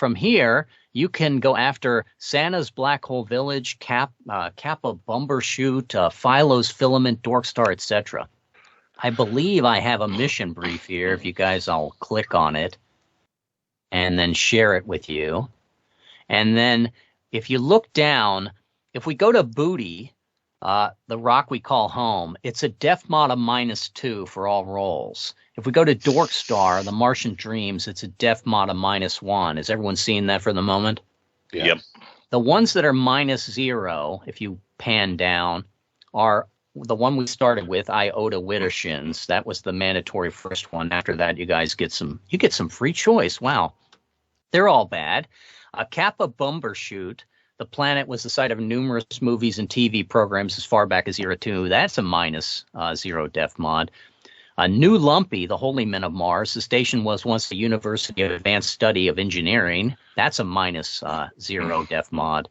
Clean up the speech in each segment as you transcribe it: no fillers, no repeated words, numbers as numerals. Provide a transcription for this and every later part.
from here, you can go after Santa's Black Hole Village, Kappa Bumbershoot, Philo's Filament, Dorkstar, etc. I believe I have a mission brief here. If you guys all click on it and then share it with you. And then if you look down, if we go to Booty, the rock we call home, it's a def mod of -2 for all rolls. If we go to Dorkstar, the Martian Dreams, it's a def mod of -1. Is everyone seeing that for the moment? Yeah. Yep. The ones that are -0, if you pan down, are the one we started with, Iota Widdershins. That was the mandatory first one. After that, you guys get some free choice. Wow. They're all bad. Kappa Bumbershoot, the planet was the site of numerous movies and TV programs as far back as Era 2. That's a -0 def mod. New Lumpy, the Holy Men of Mars. The station was once a University of Advanced Study of Engineering. That's a -0 def mod.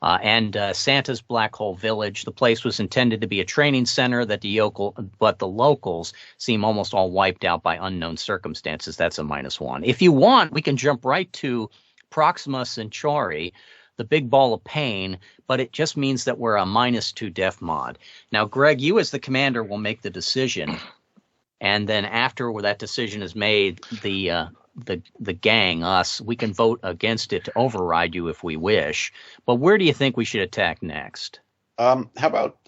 And Santa's Black Hole Village. The place was intended to be a training center but the locals seem almost all wiped out by unknown circumstances. That's a -1. If you want, we can jump right to Proxima Centauri, the big ball of pain, but it just means that we're a -2 def mod. Now, Greg, you as the commander will make the decision. And then after that decision is made, the gang, us, we can vote against it to override you if we wish. But where do you think we should attack next? How about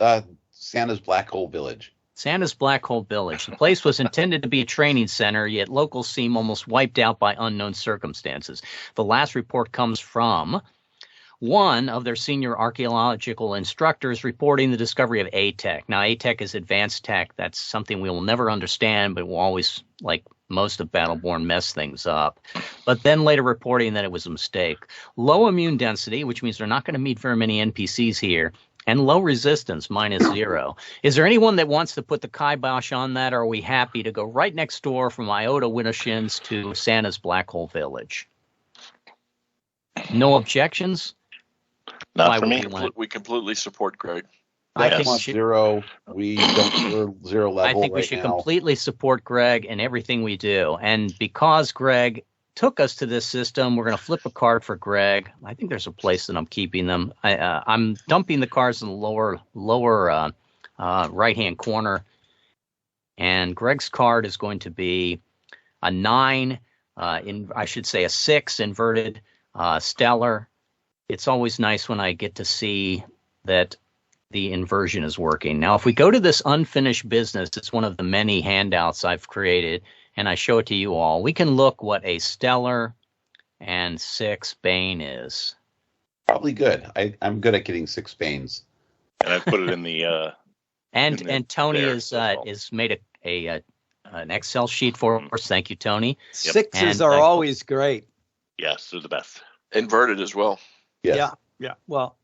Santa's Black Hole Village? Santa's Black Hole Village. The place was intended to be a training center, yet locals seem almost wiped out by unknown circumstances. The last report comes from one of their senior archaeological instructors reporting the discovery of ATEC. Now, ATEC is advanced tech. That's something we will never understand, but we'll always, like most of Battleborn, mess things up. But then later reporting that it was a mistake. Low immune density, which means they're not going to meet very many NPCs here, and low resistance, -0. Is there anyone that wants to put the kibosh on that, or are we happy to go right next door from Iota Widdershins to Santa's Black Hole Village? No objections? Not for me. We completely support Greg. I think want zero. We don't zero level. I think we should completely support Greg in everything we do. And because Greg took us to this system, we're going to flip a card for Greg. I think there's a place that I'm keeping them. I'm dumping the cards in the lower right-hand corner. And Greg's card is going to be a 9, I should say a 6 inverted stellar. It's always nice when I get to see that the inversion is working. Now, if we go to this unfinished business, it's one of the many handouts I've created, and I show it to you all. We can look what a stellar and 6 Bane is. Probably good. I'm good at getting 6 Banes. And I put it in the and Tony is made an Excel sheet for us. Thank you, Tony. Yep. Sixes are always great. Yes, they're the best. Inverted as well. Yes. Yeah. Well,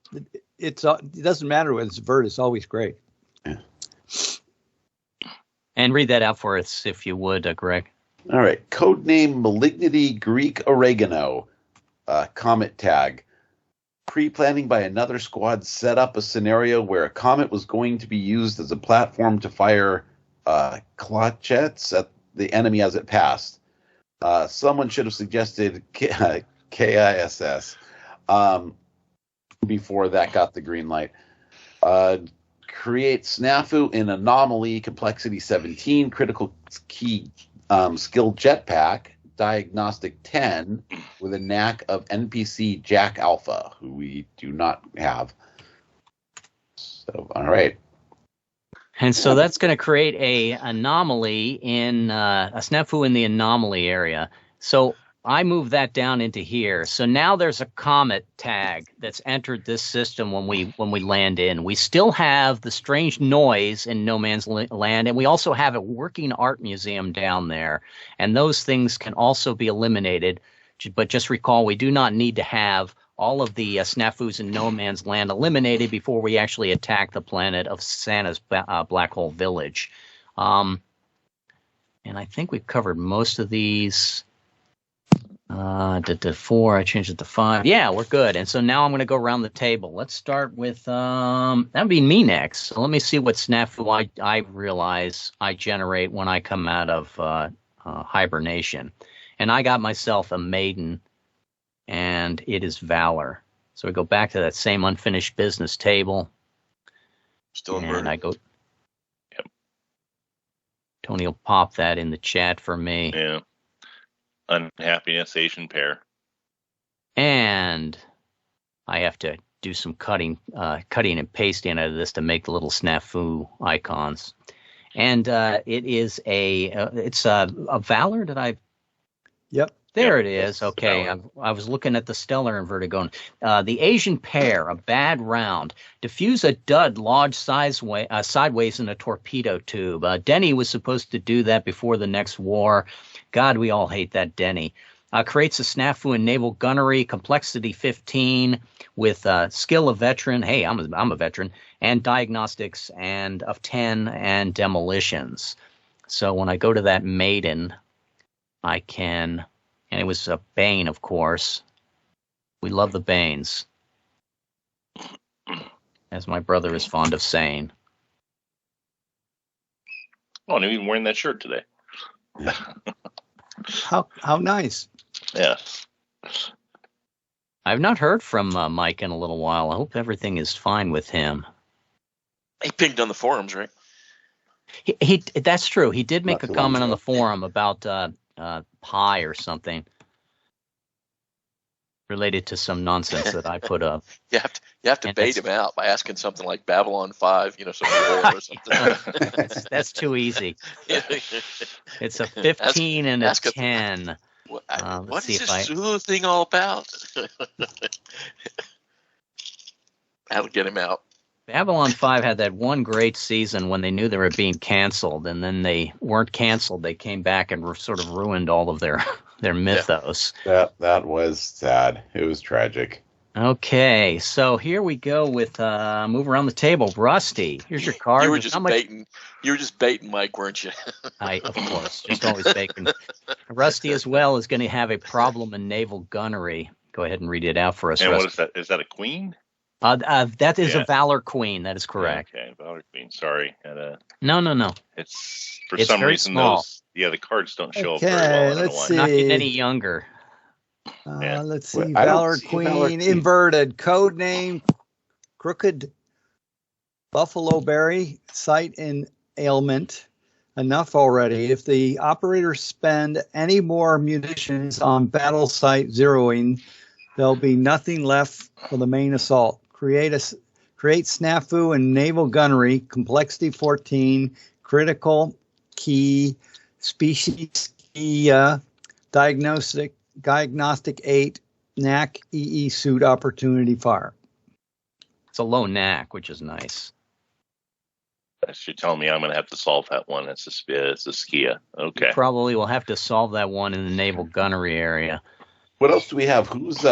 it doesn't matter whether it's vert. It's always great. Yeah. And read that out for us, if you would, Greg. All right. Codename Malignity Greek Oregano. Comet tag. Pre-planning by another squad set up a scenario where a comet was going to be used as a platform to fire clochettes at the enemy as it passed. Someone should have suggested KISS. Before that got the green light. Create snafu in anomaly complexity 17, critical key skill jetpack, diagnostic 10 with a knack of NPC Jack Alpha, who we do not have. So, all right. And so that's going to create a anomaly in a snafu in the anomaly area. So I move that down into here. So now there's a comet tag that's entered this system when we land in. We still have the strange noise in No Man's Land, and we also have a working art museum down there. And those things can also be eliminated. But just recall, we do not need to have all of the snafus in No Man's Land eliminated before we actually attack the planet of Santa's Black Hole Village. And I think we've covered most of these. To 4, I changed it to 5. Yeah, we're good. And so now I'm going to go around the table. Let's start with, that'd be me next. So let me see what snafu I realize I generate when I come out of hibernation. And I got myself a maiden. And and it is Valor. So we go back to that same unfinished business table. Still inverted. And I go. Yep. Tony will pop that in the chat for me. Yeah. Unhappiness, Asian pair. And I have to do some cutting and pasting out of this to make the little snafu icons. And it is it's a Valor. Did I? Yep. There it is. Okay. I was looking at the stellar inverted going. The Asian pair, a bad round. Diffuse a dud lodged sideways in a torpedo tube. Denny was supposed to do that before the next war. God, we all hate that Denny. Creates a snafu in naval gunnery, complexity 15, with skill of veteran. Hey, I'm a veteran. And diagnostics of 10 and demolitions. So when I go to that maiden, I can... And it was a Bane, of course. We love the Banes, as my brother is fond of saying. Oh, and even wearing that shirt today. How nice. Yes. I've not heard from Mike in a little while. I hope everything is fine with him. He pinged on the forums, right? He that's true. He did make a comment on the forum about pie or something related to some nonsense that I put up. You have to bait him out by asking something like Babylon 5, some or something. That's too easy. It's a 15 and a 10. What is this Zulu thing all about? That'll get him out. Babylon 5 had that one great season when they knew they were being canceled, and then they weren't canceled. They came back and sort of ruined all of their mythos. Yeah. That was sad. It was tragic. Okay, so here we go with move around the table. Rusty, here's your card. You were just baiting. You were just baiting Mike, weren't you? Of course, just always baiting. Rusty as well is going to have a problem in naval gunnery. Go ahead and read it out for us. And Rusty. what is that? Is that a queen? That is a Valor Queen. That is correct. Okay, Valor Queen. Sorry. No. It's It's some very reason small. the cards don't show Okay, up very well. let's see. Not getting any younger. Let's see. I don't Valor see Queen, Valor Queen. inverted. Code name, Crooked Buffalo Berry, site and ailment. Enough already. If the operators spend any more munitions on battle site zeroing, there'll be nothing left for the main assault. Create snafu in naval gunnery, complexity 14, critical key, species key, diagnostic 8, NAC EE suit opportunity fire. It's a low NAC, which is nice. You're telling me I'm going to have to solve that one. It's a Skia. Okay. Probably will have to solve that one in the naval gunnery area. What else do we have? Who's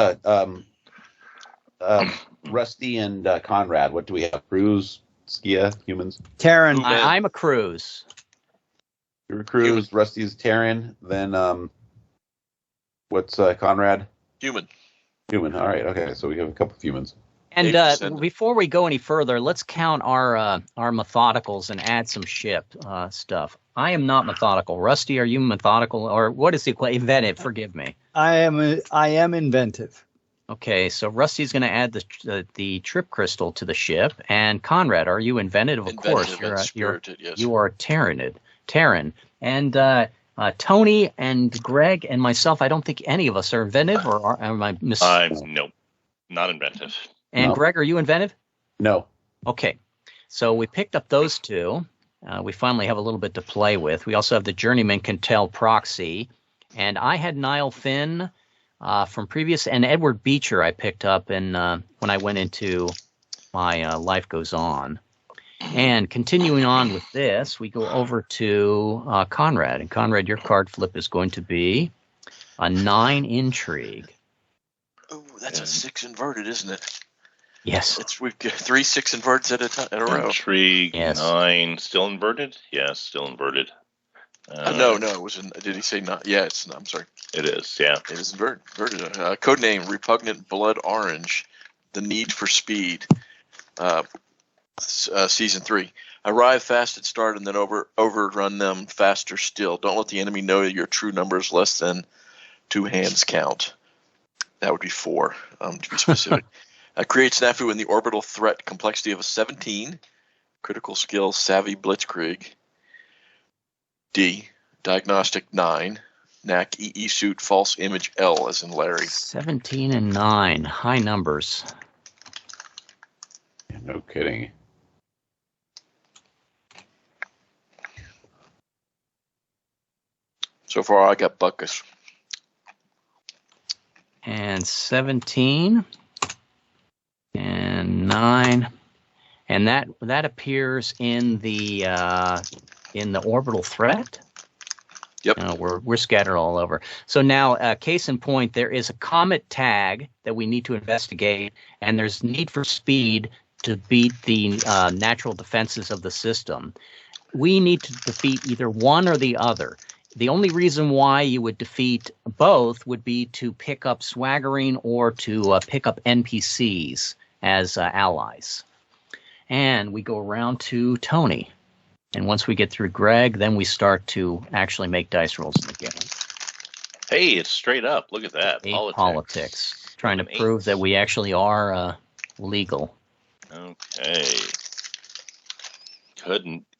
Rusty and Conrad? What do we have? Cruz, Skia, humans? Terran. I'm a Cruz. You're a Cruz. Rusty's Terran. Then what's Conrad? Human. Human. All right. Okay. So we have a couple of humans. And before we go any further, let's count our methodicals and add some ship stuff. I am not methodical. Rusty, are you methodical, or what is the inventive? Forgive me. I am inventive. Okay, so Rusty's going to add the trip crystal to the ship, and Conrad, are you inventive? Of course, you are Terran, and Tony and Greg and myself. I don't think any of us are inventive, or am I Nope, not inventive. And No. Greg, are you inventive? No. Okay, so we picked up those two. We finally have a little bit to play with. We also have the Journeyman Cantel proxy, and I had Niall Finn from previous, and Edward Beecher I picked up when I went into my Life Goes On. And continuing on with this, we go over to Conrad. And Conrad, your card flip is going to be a 9 Intrigue. Oh, that's a 6 inverted, isn't it? Yes. We've got 3 6 inverts at a row. Intrigue, Yes. 9, still inverted? Yes, still inverted. No, it wasn't. Did he say not? Yeah, I'm sorry. It is, yeah. It is inverted. Codename Repugnant Blood Orange. The Need for Speed. Season 3. Arrive fast at start and then overrun them faster still. Don't let the enemy know your true number is less than 2 hands count. That would be 4, to be specific. Create snafu in the orbital threat complexity of a 17. Critical skill savvy blitzkrieg. D. Diagnostic 9. NAC EE suit false image L as in Larry. 17 and 9. High numbers. Yeah, no kidding. So far, I got Buckus. And 17 and 9. And that appears in the orbital threat. Yep. We're scattered all over. So now, case in point, there is a comet tag that we need to investigate, and there's need for speed to beat the natural defenses of the system. We need to defeat either one or the other. The only reason why you would defeat both would be to pick up swaggering or to pick up NPCs as allies. And we go around to Tony. And once we get through Greg, then we start to actually make dice rolls in the game. Hey, it's straight up. Look at that. Politics. Trying to prove that we actually are legal. Okay.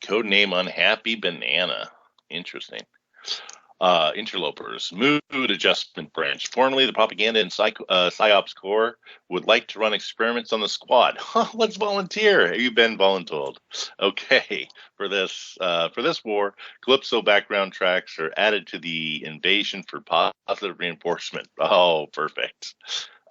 Code name Unhappy Banana. Interesting. Interlopers, Mood Adjustment Branch, formerly the Propaganda and PsyOps Corps, would like to run experiments on the squad. Let's volunteer. Have you been voluntold? Okay, for this war, Calypso background tracks are added to the invasion for positive reinforcement. Oh, perfect.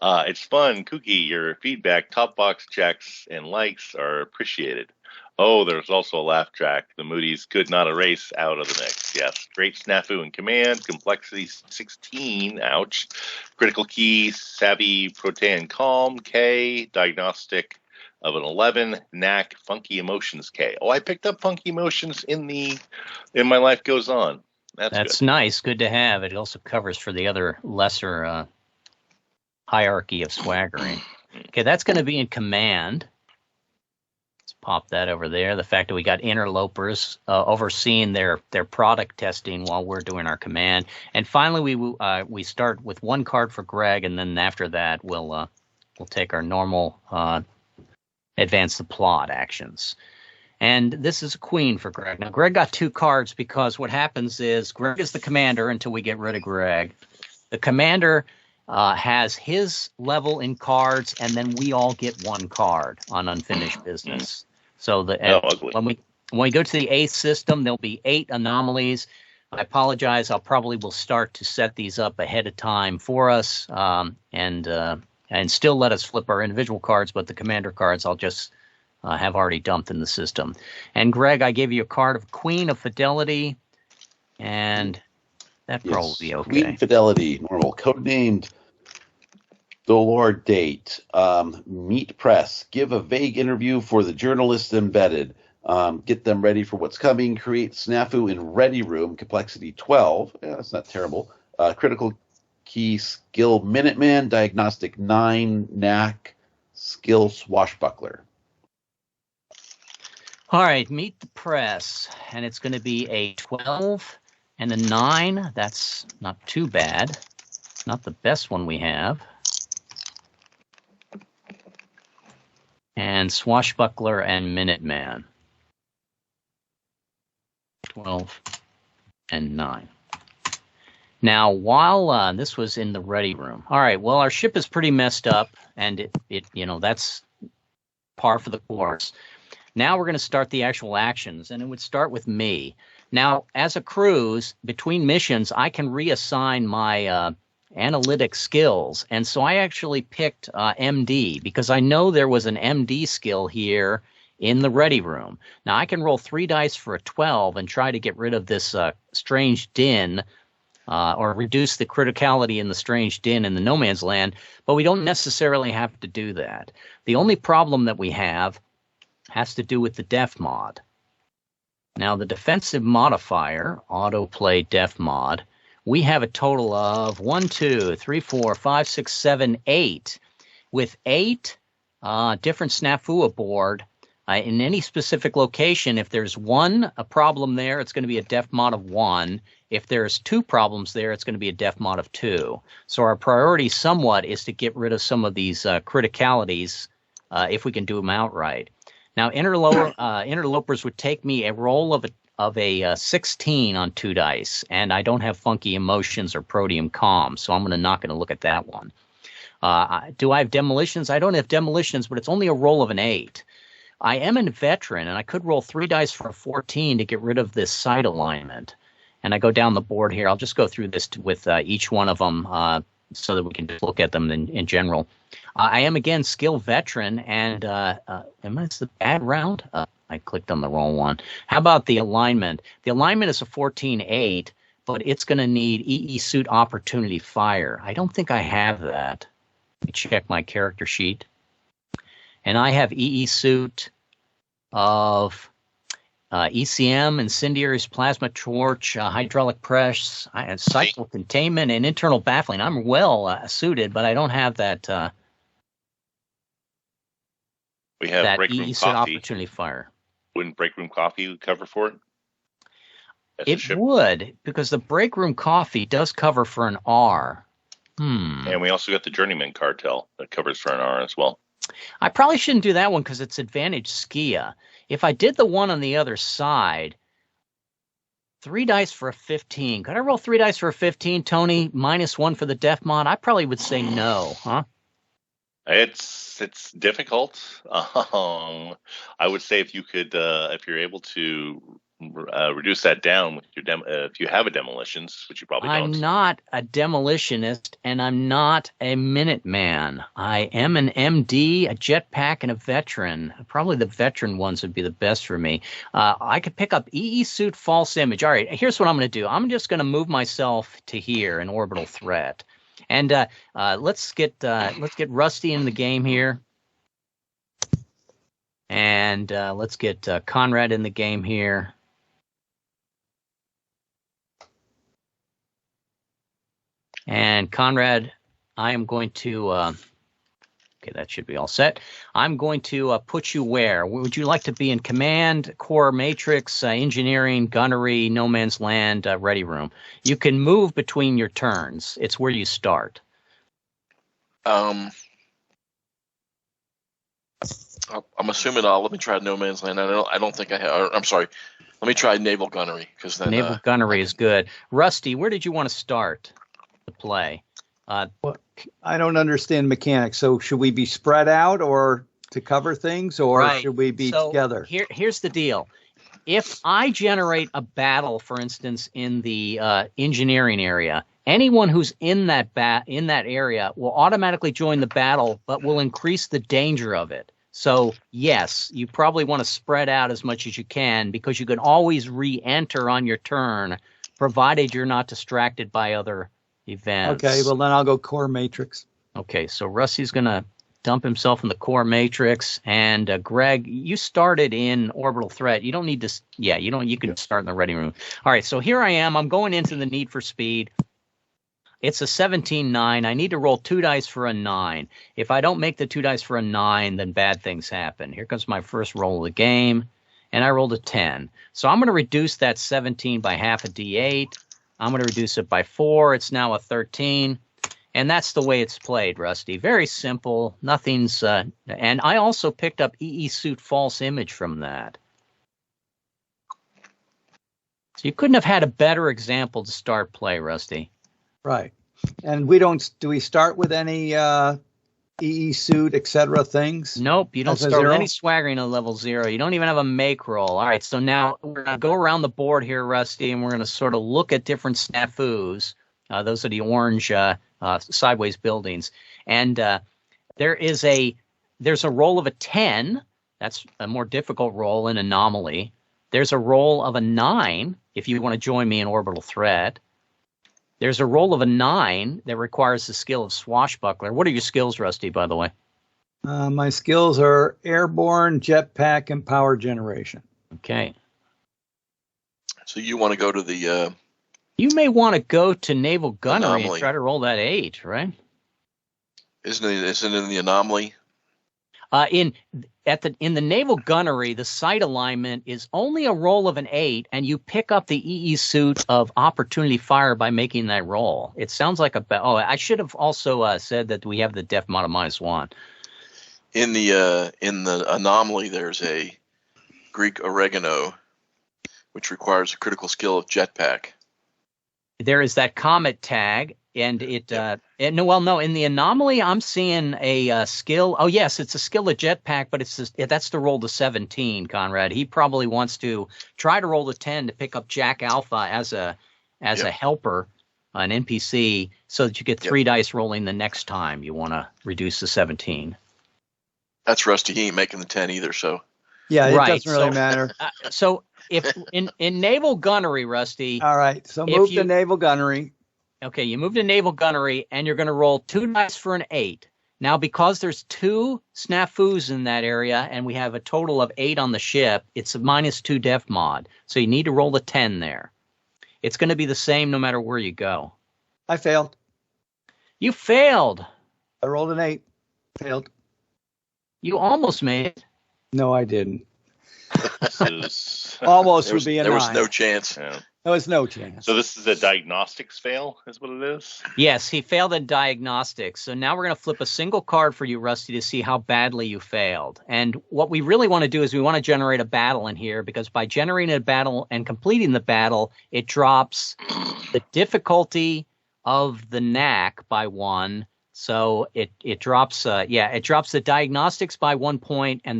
It's fun, kooky. Your feedback, top box checks, and likes are appreciated. Oh, there's also a laugh track. The Moody's could not erase out of the mix. Yes. Great snafu and command. Complexity 16. Ouch. Critical key. Savvy, Protean calm. K. Diagnostic of an 11. Knack. Funky emotions K. Oh, I picked up funky emotions in My Life Goes On. That's good. Nice. Good to have. It also covers for the other lesser hierarchy of swaggering. Okay, that's going to be in command. Pop that over there. The fact that we got interlopers overseeing their product testing while we're doing our command. And finally, we start with one card for Greg, and then after that, we'll take our normal advance the plot actions. And this is a queen for Greg. Now, Greg got 2 cards because what happens is Greg is the commander until we get rid of Greg. The commander has his level in cards, and then we all get 1 card on unfinished business. So when we go to the 8th system, there'll be 8 anomalies. I apologize. I'll probably will start to set these up ahead of time for us, and still let us flip our individual cards, but the commander cards I'll just have already dumped in the system. And Greg, I gave you a card of Queen of Fidelity, and that'd probably be okay. Queen Fidelity, normal, codenamed Dolor Date, meet press, give a vague interview for the journalists embedded, get them ready for what's coming, create snafu in ready room, complexity 12, yeah, that's not terrible, critical key skill Minuteman, diagnostic 9, knack, skill swashbuckler. All right, meet the press, and it's going to be a 12 and a 9. That's not too bad. Not the best one we have. And Swashbuckler and Minuteman. 12 and 9. Now, while this was in the ready room. All right, well, our ship is pretty messed up, and it that's par for the course. Now we're going to start the actual actions, and it would start with me. Now, as a cruise, between missions, I can reassign my analytic skills. And so I actually picked MD because I know there was an MD skill here in the ready room. Now, I can roll 3 dice for a 12 and try to get rid of this strange din or reduce the criticality in the strange din in the no man's land, but we don't necessarily have to do that. The only problem that we have has to do with the def mod. Now, the defensive modifier, autoplay def mod, we have a total of 1, 2, 3, 4, 5, 6, 7, 8, with 8 different snafu aboard. In any specific location, if there's a problem there, it's going to be a def mod of 1. If there's 2 problems there, it's going to be a def mod of 2. So our priority somewhat is to get rid of some of these criticalities if we can do them outright. Now, interlopers would take me a roll of a 16 on 2 dice, and I don't have funky emotions or proteum calm, so I'm not going to look at that one. Do I have demolitions? I don't have demolitions, but it's only a roll of an 8. I am a veteran, and I could roll 3 dice for a 14 to get rid of this side alignment. And I go down the board here. I'll just go through this with each one of them so that we can just look at them in general. I am, again, skill veteran, and am I the bad round? I clicked on the wrong one. How about the alignment? The alignment is a 14-8, but it's going to need EE suit opportunity fire. I don't think I have that. Let me check my character sheet. And I have EE suit of ECM, incendiaries, plasma torch, hydraulic press, cycle containment, and internal baffling. I'm well suited, but I don't have that. We have that break room EE suit coffee. Opportunity fire. Wouldn't break room coffee cover for it? It would, because the break room coffee does cover for an R. And we also got the journeyman cartel that covers for an R as well. I probably shouldn't do that one because it's advantage Skia. If I did the one on the other side, 3 dice for a 15. Could I roll 3 dice for a 15, Tony? -1 for the def mod? I probably would say no, huh? It's difficult. I would say if you could, if you're able to reduce that down with your if you have a demolitions, which you probably don't. I'm not a demolitionist, and I'm not a Minuteman. I am an MD, a jetpack, and a veteran. Probably the veteran ones would be the best for me. I could pick up EE suit false image. All right, here's what I'm going to do. I'm just going to move myself to here in orbital threat, and let's get Rusty in the game here, and let's get Conrad in the game here. And Conrad, I am going to, okay, that should be all set. I'm going to put you where? Would you like to be in command, core matrix, engineering, gunnery, no man's land, ready room? You can move between your turns. It's where you start. I'm assuming let me try no man's land. I don't think I have. I'm sorry. Let me try naval gunnery because then naval gunnery is good. Rusty, where did you want to start to play? Well, I don't understand mechanics. So should we be spread out or to cover things, or should we be together? Here's the deal. If I generate a battle, for instance, in the engineering area, anyone who's in that area will automatically join the battle, but will increase the danger of it. So, yes, you probably want to spread out as much as you can because you can always re-enter on your turn, provided you're not distracted by other events. Okay, well, then I'll go core matrix. Okay, so Rusty's going to dump himself in the core matrix. And Greg, you started in orbital threat. You don't need to, you can start in the ready room. All right, so here I am. I'm going into the need for speed. It's a 17-9. I need to roll 2 dice for a 9. If I don't make the 2 dice for a 9, then bad things happen. Here comes my first roll of the game, and I rolled a 10. So I'm going to reduce that 17 by half a D8. I'm going to reduce it by 4. It's now a 13. And that's the way it's played, Rusty. Very simple. Nothing's... and I also picked up EE Suit False Image from that. So you couldn't have had a better example to start play, Rusty. Right. And do we start with any EE suit, etc. things? Nope, you don't start with any swaggering on level 0. You don't even have a make roll. All right, so now we're going to go around the board here, Rusty, and we're going to sort of look at different snafus. Those are the orange sideways buildings. And there's a roll of a 10. That's a more difficult roll in anomaly. There's a roll of a 9 if you want to join me in orbital threat. There's a roll of a 9 that requires the skill of swashbuckler. What are your skills, Rusty, by the way? My skills are airborne, jetpack, and power generation. Okay. So you want to go to the... you may want to go to naval gunnery anomaly. And try to roll that 8, right? Isn't it in the anomaly? In the naval gunnery, the sight alignment is only a roll of an 8, and you pick up the EE suit of opportunity fire by making that roll. It sounds like I should have also said that we have the def mod of -1. In the anomaly, there's a Greek oregano, which requires a critical skill of jetpack. There is that comet tag, and in the anomaly, I'm seeing a skill. Oh yes, it's a skill of jetpack, but that's to roll the 17, Conrad. He probably wants to try to roll the 10 to pick up Jack Alpha as a helper, an NPC, so that you get 3 dice rolling the next time you want to reduce the 17. That's Rusty. He ain't making the 10 either, so. Yeah, it doesn't really matter. So if in naval gunnery, Rusty. All right, so move to naval gunnery. Okay, you move to naval gunnery, and you're going to roll 2 dice for an 8. Now, because there's 2 snafus in that area, and we have a total of 8 on the ship, it's a -2 def mod. So you need to roll the 10 there. It's going to be the same no matter where you go. I failed. You failed. I rolled an 8. Failed. You almost made it. No, I didn't. Almost would be a 9. There was no chance. Yeah. There was no chance. So this is a diagnostics fail, is what it is? Yes, he failed in diagnostics. So now we're going to flip a single card for you, Rusty, to see how badly you failed. And what we really want to do is we want to generate a battle in here, because by generating a battle and completing the battle, it drops the difficulty of the knack by 1. So it drops the diagnostics by 1 point and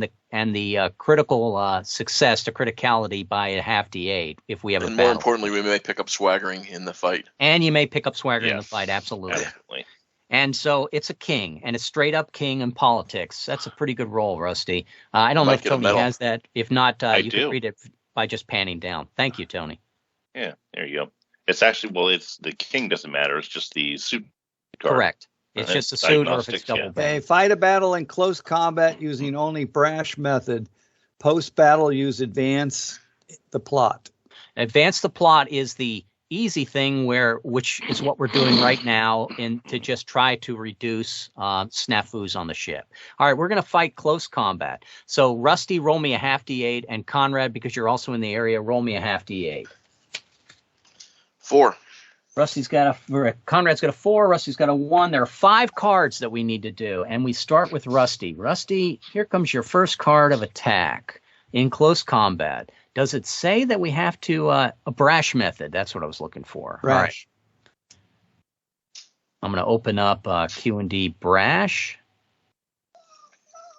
the critical success to criticality by a half D8 if we have a battle. And more importantly, we may pick up swaggering in the fight. And you may pick up swaggering in the fight, absolutely. And so it's a king, and it's straight up king in politics. That's a pretty good roll, Rusty. I don't know if Tony has that. If not, you can read it by just panning down. Thank you, Tony. Yeah, there you go. It's actually, it's the king doesn't matter. It's just the suit card. Correct. It's just a suit, or if it's double. Okay, fight a battle in close combat using only brash method. Post battle, use advance the plot. Advance the plot is the easy thing, which is what we're doing right now, to just try to reduce snafus on the ship. All right, we're going to fight close combat. So Rusty, roll me a half D8, and Conrad, because you're also in the area, roll me a half D8. 4. Conrad's got a 4. Rusty's got a 1. There are 5 cards that we need to do, and we start with Rusty. Rusty, here comes your first card of attack in close combat. Does it say that we have to a brash method? That's what I was looking for. Brash. All right. I'm going to open up Q&D brash.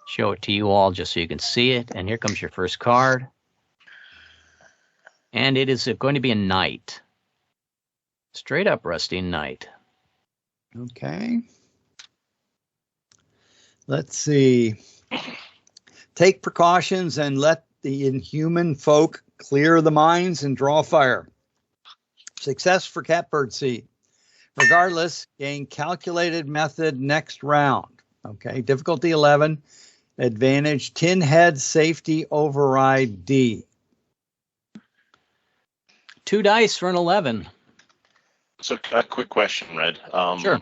Show it to you all just so you can see it. And here comes your first card. And it is going to be a knight. Straight up, Rusty, knight. Okay. Let's see. Take precautions and let the inhuman folk clear the mines and draw fire. Success for catbird seed. Regardless, gain calculated method next round. Okay. Difficulty 11. Advantage 10 head safety override D. 2 dice for an 11. So a quick question, Red. Sure.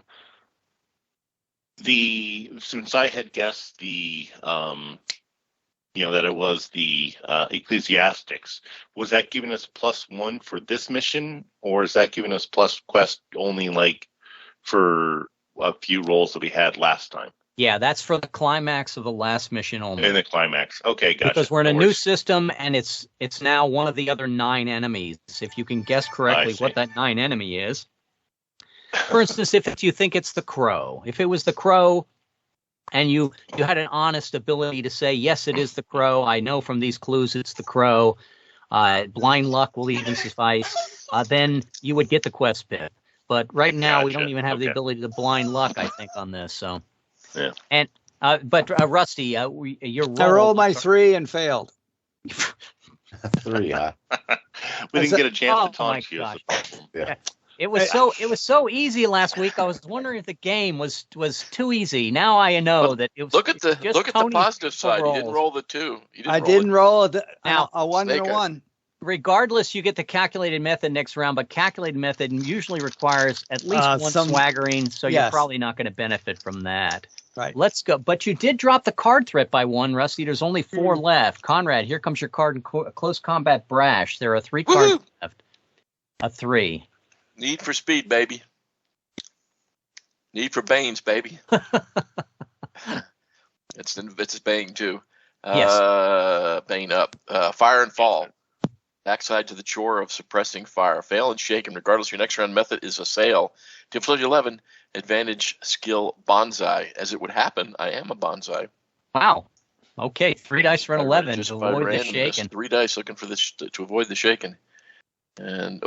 Since I had guessed that it was the ecclesiastics, was that giving us +1 for this mission, or is that giving us plus quest only like for a few rolls that we had last time? Yeah, that's for the climax of the last mission only. In the climax. Okay, gotcha. Because we're in a new system, and it's now one of the other 9 enemies. If you can guess correctly what that 9 enemy is. For instance, if you think it's the crow. If it was the crow, and you had an honest ability to say, yes, it is the crow. I know from these clues it's the crow. Blind luck will even suffice. Then you would get the quest pip. But right now, we don't even have the ability to blind luck, I think, on this. So. Yeah. And Rusty, your roll. I rolled my 3 and failed. 3, huh? We didn't get a chance to taunt you. Yeah. It was so easy last week. I was wondering if the game was too easy. Now I know that it was. Look at the positive side. You didn't roll the 2. I didn't roll a 1 and a 1. regardless, you get the calculated method next round, but calculated method usually requires at least one swaggering, so you're probably not going to benefit from that. Right. Let's go. But you did drop the card threat by one, Rusty. There's only 4 left. Conrad, here comes your card in close combat brash. There are 3 cards left. A 3. Need for speed, baby. Need for Banes, baby. It's Bane too. Yes. Bane up. Fire and fall. Backside to the chore of suppressing fire. Fail and shake, and regardless, your next round method is assail. Difficulty 11. Advantage skill bonsai. As it would happen, I am a bonsai. Wow. Okay, 3 dice for an 11 to avoid the shaken. 3 dice looking for this to avoid the shaken. And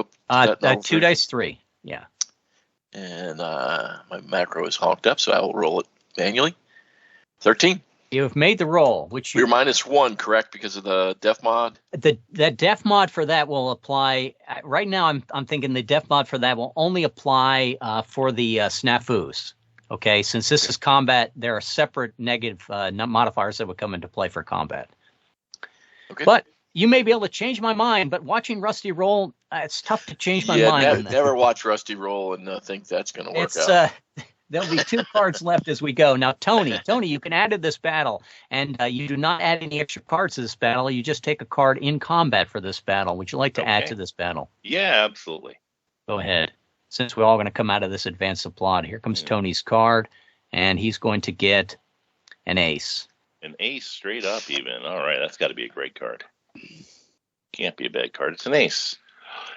2 dice 3. Yeah. And my macro is honked up, so I will roll it manually. 13. You have made the roll, which you're -1, correct, because of the def mod. The def mod for that will apply. Right now, I'm thinking the def mod for that will only apply for the snafus. Okay, since this is combat, there are separate negative modifiers that would come into play for combat. Okay. But you may be able to change my mind. But watching Rusty roll, it's tough to change my mind. Never watch Rusty roll and think that's going to work out. There'll be 2 cards left as we go. Now, Tony, you can add to this battle, and you do not add any extra cards to this battle. You just take a card in combat for this battle. Would you like to add to this battle? Yeah, absolutely. Go ahead. Since we're all going to come out of this advanced applaud, here comes Tony's card, and he's going to get an ace. An ace straight up even. All right, that's got to be a great card. Can't be a bad card. It's an ace.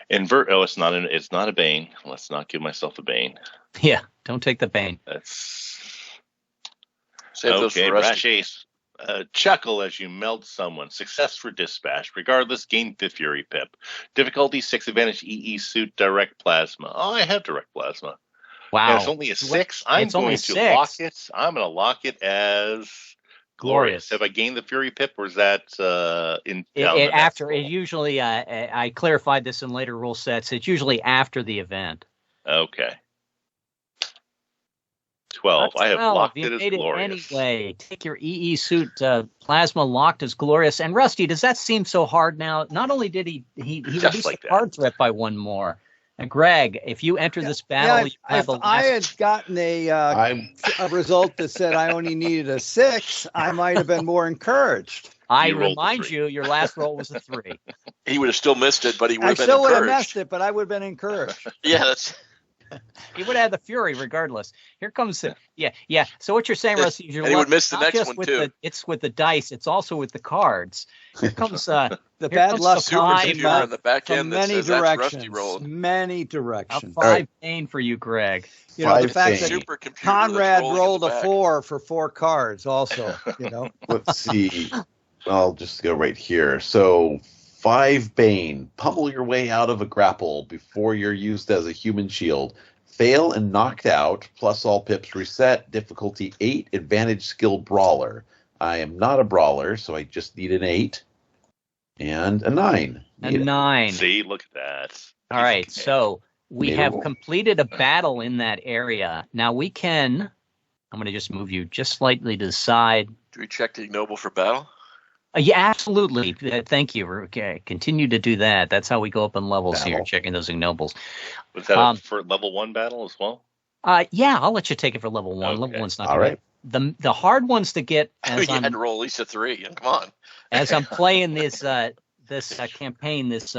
It's not a Bane. Let's not give myself a Bane. Yeah, don't take the Bane. That's Save those for brash ace. Chuckle as you melt someone. Success for dispatch. Regardless, gain the Fury Pip. Difficulty 6, advantage EE suit, direct plasma. Oh, I have direct plasma. Wow. And it's only a 6. I'm going to lock it. I'm going to lock it as glorious. Have I gained the Fury Pip, or is that after? It usually, I clarified this in later rule sets. It's usually after the event. Okay. 12. I have locked it as glorious. Anyway, take your EE suit plasma locked as glorious. And Rusty, does that seem so hard now? Not only did he reduced the card threat by 1 more. And Greg, if you enter this battle, if I had gotten a result that said I only needed a 6, I might have been more encouraged. I remind you, your last roll was a 3. He would have still missed it, but he would have been encouraged. I still would have missed it, but I would have been encouraged. Yeah, that's... He would have had the Fury regardless. Here comes the yeah. So what you're saying, Rusty, is he would miss the next one too. It's with the dice. It's also with the cards. Here comes the bad luck supercomputer on the back end that says that's Rusty rolled. Many directions. A 5 Bane for you, Greg. You know, the fact that Conrad rolled a 4 for 4 cards also, you know. Let's see. I'll just go right here. So 5 Bane. Pummel your way out of a grapple before you're used as a human shield. Fail and knocked out, plus all pips reset. Difficulty 8, advantage skill brawler. I am not a brawler, so I just need an 8 and a 9. A 9. See, look at that. All right, so we have completed a battle in that area. Now we can, I'm going to just move you just slightly to the side. Do we check the ignoble for battle? Yeah, absolutely. Thank you. Okay, continue to do that. That's how we go up in levels here, checking those ignobles. Was that for level 1 battle as well? Yeah, I'll let you take it for level 1. Okay. Level 1's not right. The hard ones to get. You had to roll at least a 3. Come on. As I'm playing this campaign, this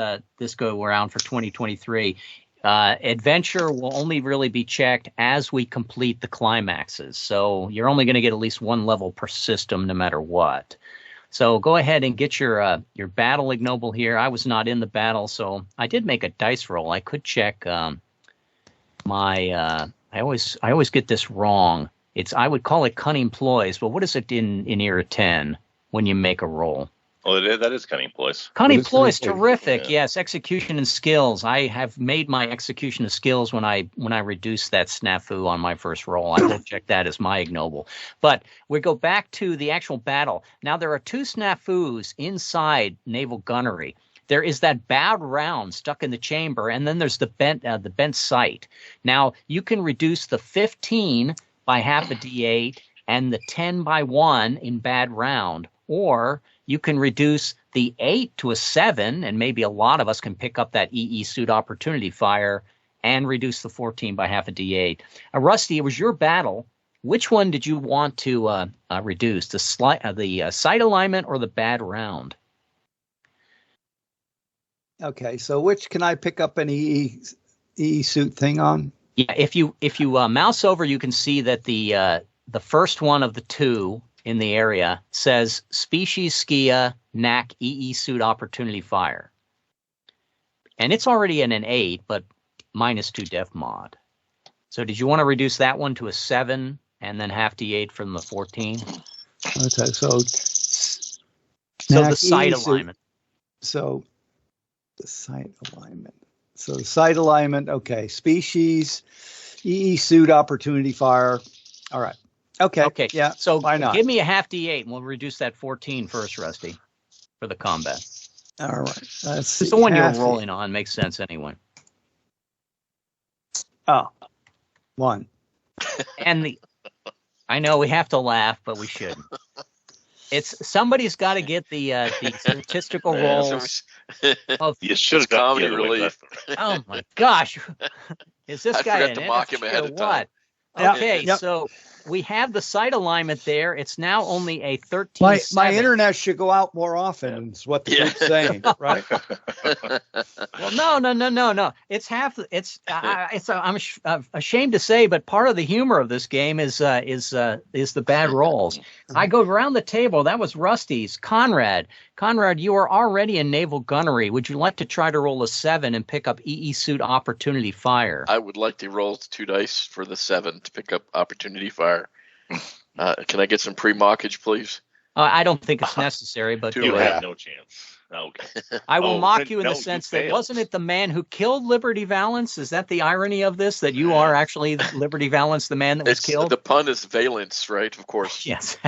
go around for 2023. Adventure will only really be checked as we complete the climaxes. So you're only going to get at least 1 level per system, no matter what. So go ahead and get your battle ignoble here. I was not in the battle, so I did make a dice roll. I could check I always get this wrong. I would call it cunning ploys, but what is it in Era 10 when you make a roll? Oh, that is cunning ploys. Cunning ploys, terrific. Yeah. Yes, execution and skills. I have made my execution of skills when I reduced that snafu on my first roll. I will check that as my ignoble. But we go back to the actual battle. Now there are 2 snafus inside naval gunnery. There is that bowed round stuck in the chamber, and then there's the bent sight. Now you can reduce the 15 by half a d8 and the 10 by 1 in bad round, or you can reduce the 8 to a 7, and maybe a lot of us can pick up that EE suit opportunity fire and reduce the 14 by half a D8. Rusty, it was your battle. Which one did you want to reduce, the sight alignment or the bad round? Okay, so which can I pick up an EE suit thing on? Yeah, if you mouse over, you can see that the first one of the two in the area says Species Skia NAC EE suit opportunity fire, and it's already in an 8, but -2 def mod. So did you want to reduce that one to a 7 and then half D8 from the 14? Okay, so the sight alignment. So the sight alignment. So the sight alignment. Okay, species, EE suit opportunity fire. All right. Okay. Okay. Yeah. So why not? Give me a half D8 and we'll reduce that 14 first, Rusty, for the combat. All right. It's the one you're rolling on. Makes sense anyway. Oh, 1. And I know we have to laugh, but we shouldn't. Somebody's got to get the statistical rolls. You should have got the other way. Oh my gosh, is this guy an to mock him ahead of time. Okay, so we have the sight alignment there. It's now only a 13. My internet should go out more often. Is what the group's saying, right? Well, no. It's half. I'm ashamed to say, but part of the humor of this game is the bad rolls. I go around the table. That was Rusty's. Conrad, you are already in naval gunnery. Would you like to try to roll a 7 and pick up EE suit opportunity fire? I would like to roll 2 dice for the 7 to pick up opportunity fire. Can I get some pre-mockage, please? I don't think it's necessary, but you have no chance. Okay. I will mock you in the sense that wasn't it the man who killed Liberty Valance? Is that the irony of this, that you are actually Liberty Valance, the man that was killed? The pun is valence, right? Of course. Yes.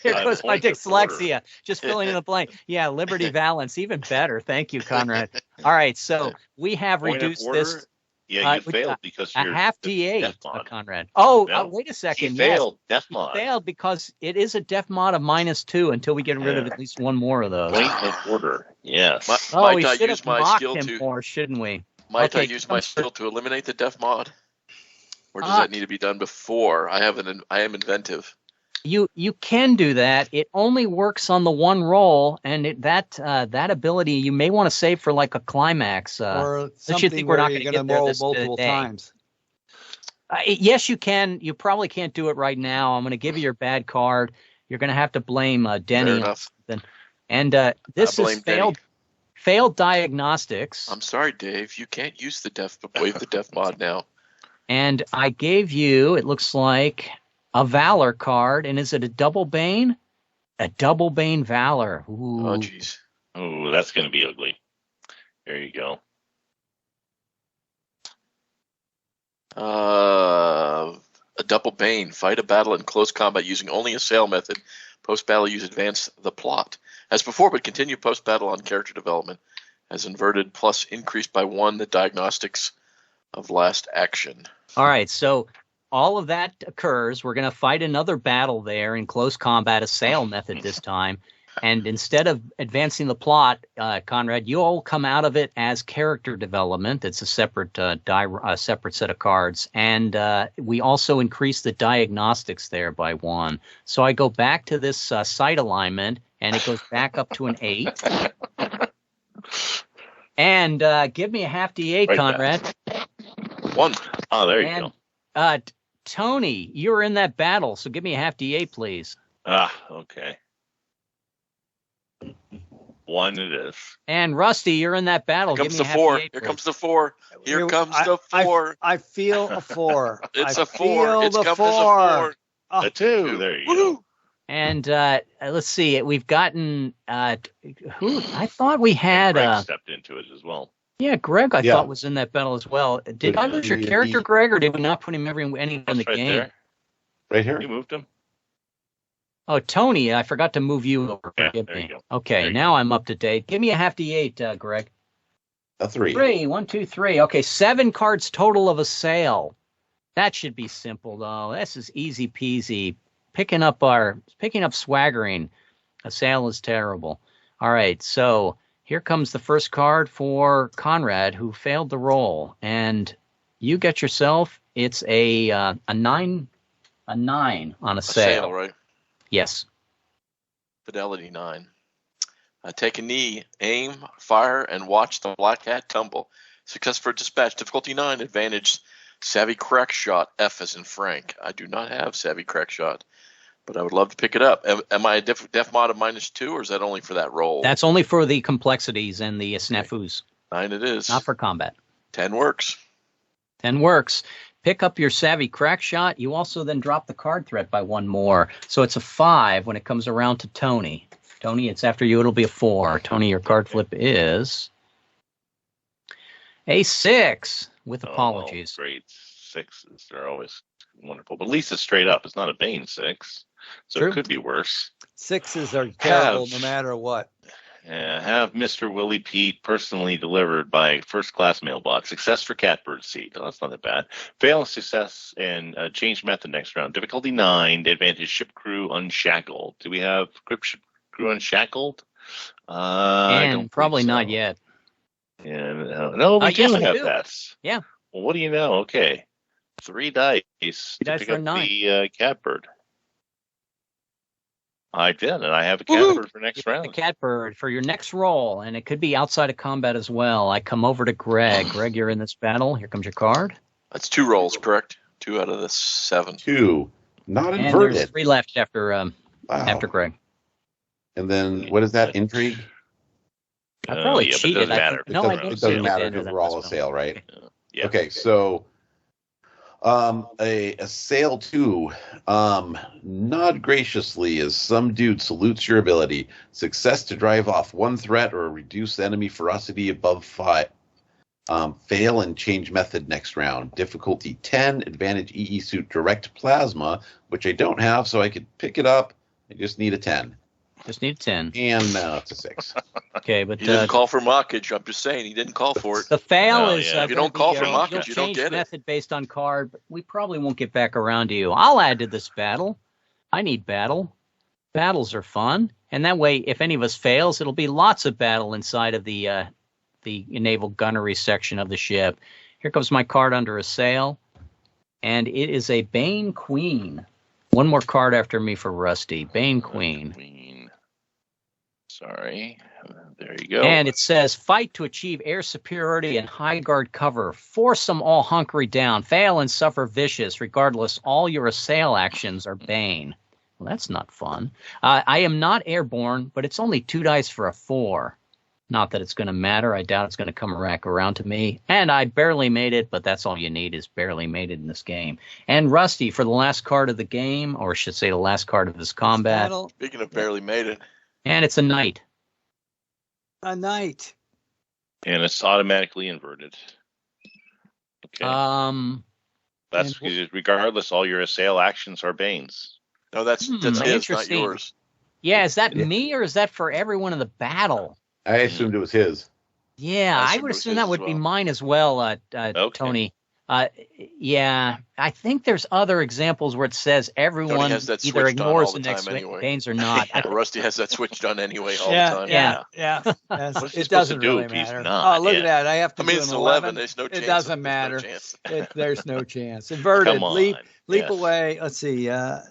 Here goes my dyslexia, just filling in the blank. Yeah, Liberty Valance, even better. Thank you, Conrad. All right, so we have reduced this. Yeah, you failed because you're a half D8, Conrad. Wait a second. He failed def mod. He failed because it is a def mod of -2 until we get rid of at least one more of those. Point of order. Yes. We should have mocked him more, shouldn't we? Might I use my skill to eliminate the def mod, or does that need to be done before? I am inventive. You can do that. It only works on the one roll, and that ability you may want to save for like a climax. Or something where you're going to roll multiple times. Yes, you can. You probably can't do it right now. I'm going to give you your bad card. You're going to have to blame Denny. And this is failed diagnostics. I'm sorry, Dave. You can't use the waive the def mod now. And I gave you, it looks like, a Valor card, and is it a double Bane? A double Bane Valor. Ooh. Oh, jeez. Oh, that's going to be ugly. There you go. A double Bane. Fight a battle in close combat using only a sail method. Post-battle, use advance the plot. As before, but continue post-battle on character development. As inverted, plus increased by 1 the diagnostics of last action. All right, so all of that occurs. We're going to fight another battle there in close combat, a sail method this time. And instead of advancing the plot, Conrad, you all come out of it as character development. It's a separate separate set of cards. And we also increase the diagnostics there by 1. So I go back to this sight alignment, and it goes back up to an 8. And give me a half D8, right, Conrad. Back. 1. Oh, there you go. Tony, you're in that battle, so give me a half D8, please. Okay. 1 it is. And Rusty, you're in that battle. Here comes the 4. Here comes the 4. Here comes the 4. I feel a 4. It's a 4. It's come as a 4. A 2. There you go. And let's see. We've gotten who? I thought we had. Greg stepped into it as well. Yeah, Greg, I thought was in that battle as well. Did I lose your character, Greg, or did we not put him anywhere in the game? There. Right here. You moved him. Oh, Tony, I forgot to move you over. Forgive me. Okay, now I'm up to date. Give me a half D8, Greg. A 3. 3. 1, 2, 3. Okay, 7 cards total of a sail. That should be simple, though. This is easy peasy. Picking up swaggering. A sail is terrible. All right, so here comes the first card for Conrad, who failed the roll, and you get yourself. It's a 9 on a sail. Right? Yes. Fidelity 9. Take a knee, aim, fire, and watch the black hat tumble. Success for dispatch. Difficulty 9. Advantage. Savvy crack shot. F as in Frank. I do not have savvy crack shot, but I would love to pick it up. Am I a def mod of -2, or is that only for that roll? That's only for the complexities and the snafus. 9 it is. Not for combat. 10 works. 10 works. Pick up your savvy crack shot. You also then drop the card threat by 1 more. So it's a 5 when it comes around to Tony. Tony, it's after you. It'll be a 4. Tony, your card flip is a 6 with apologies. Great. 6s. They're always wonderful. But at least it's straight up. It's not a Bane 6. So True. It could be worse. 6s are terrible no matter what. Have Mr. Willie Pete personally delivered by first-class mailbox. Success for Catbird Seat. Oh, that's not that bad. Fail success and change method next round. Difficulty 9. Advantage ship crew unshackled. Do we have ship crew unshackled? And probably not yet. And no, we do have that. Yeah. Well, what do you know? Okay. 3 dice to pick for up 9. the Catbird. I did, and I have a Catbird for next round. A Catbird for your next roll, and it could be outside of combat as well. I come over to Greg. Greg, you're in this battle. Here comes your card. That's 2 rolls, correct? 2 out of the 7. 2. Not And inverted. there's 3 left after Greg. And then what is that? Intrigue? I probably but it cheated. doesn't matter. It doesn't matter because we're all a sale, right? Yeah. Okay, so a sail 2, nod graciously as some dude salutes your ability. Success to drive off 1 threat or reduce enemy ferocity above 5. Fail and change method next round. Difficulty 10. Advantage EE suit direct plasma, which I don't have, so I could pick it up. I just need a 10. Just need a 10. And now it's a 6. Okay, but He didn't call for mockage. I'm just saying he didn't call for it. the fail is yeah. If you don't call for mockage, you don't change get it. method based on card, but we probably won't get back around to you. I'll add to this battle. I need battle. Battles are fun, and that way, if any of us fails, it'll be lots of battle inside of the naval gunnery section of the ship. Here comes my card under a sail, and it is a Bane Queen. 1 more card after me for Rusty. Bane Queen. Sorry. There you go. And it says, fight to achieve air superiority and high guard cover. Force them all hunkery down. Fail and suffer vicious. Regardless, all your assail actions are Bane. Well, that's not fun. I am not airborne, but it's only 2 dice for a 4. Not that it's going to matter. I doubt it's going to come back around to me. And I barely made it, but that's all you need is barely made it in this game. And Rusty, for the last card of the game, or I should say the last card of this combat. Speaking of barely made it. And it's a knight. A knight. And it's automatically inverted. Okay. That's regardless, all your assail actions are Banes. No, that's his, not yours. Yeah, is that me or is that for everyone in the battle? I assumed it was his. Yeah, I would assume that would be mine as well, Tony. Yeah, I think there's other examples where it says everyone either ignores the next Banes or not. Rusty has that switch done anyway all the time. Yeah. It doesn't really matter. Oh, look at that. I have to do it's an 11. There's no chance. It doesn't matter. There's no chance. Inverted. Leap away. Let's see. A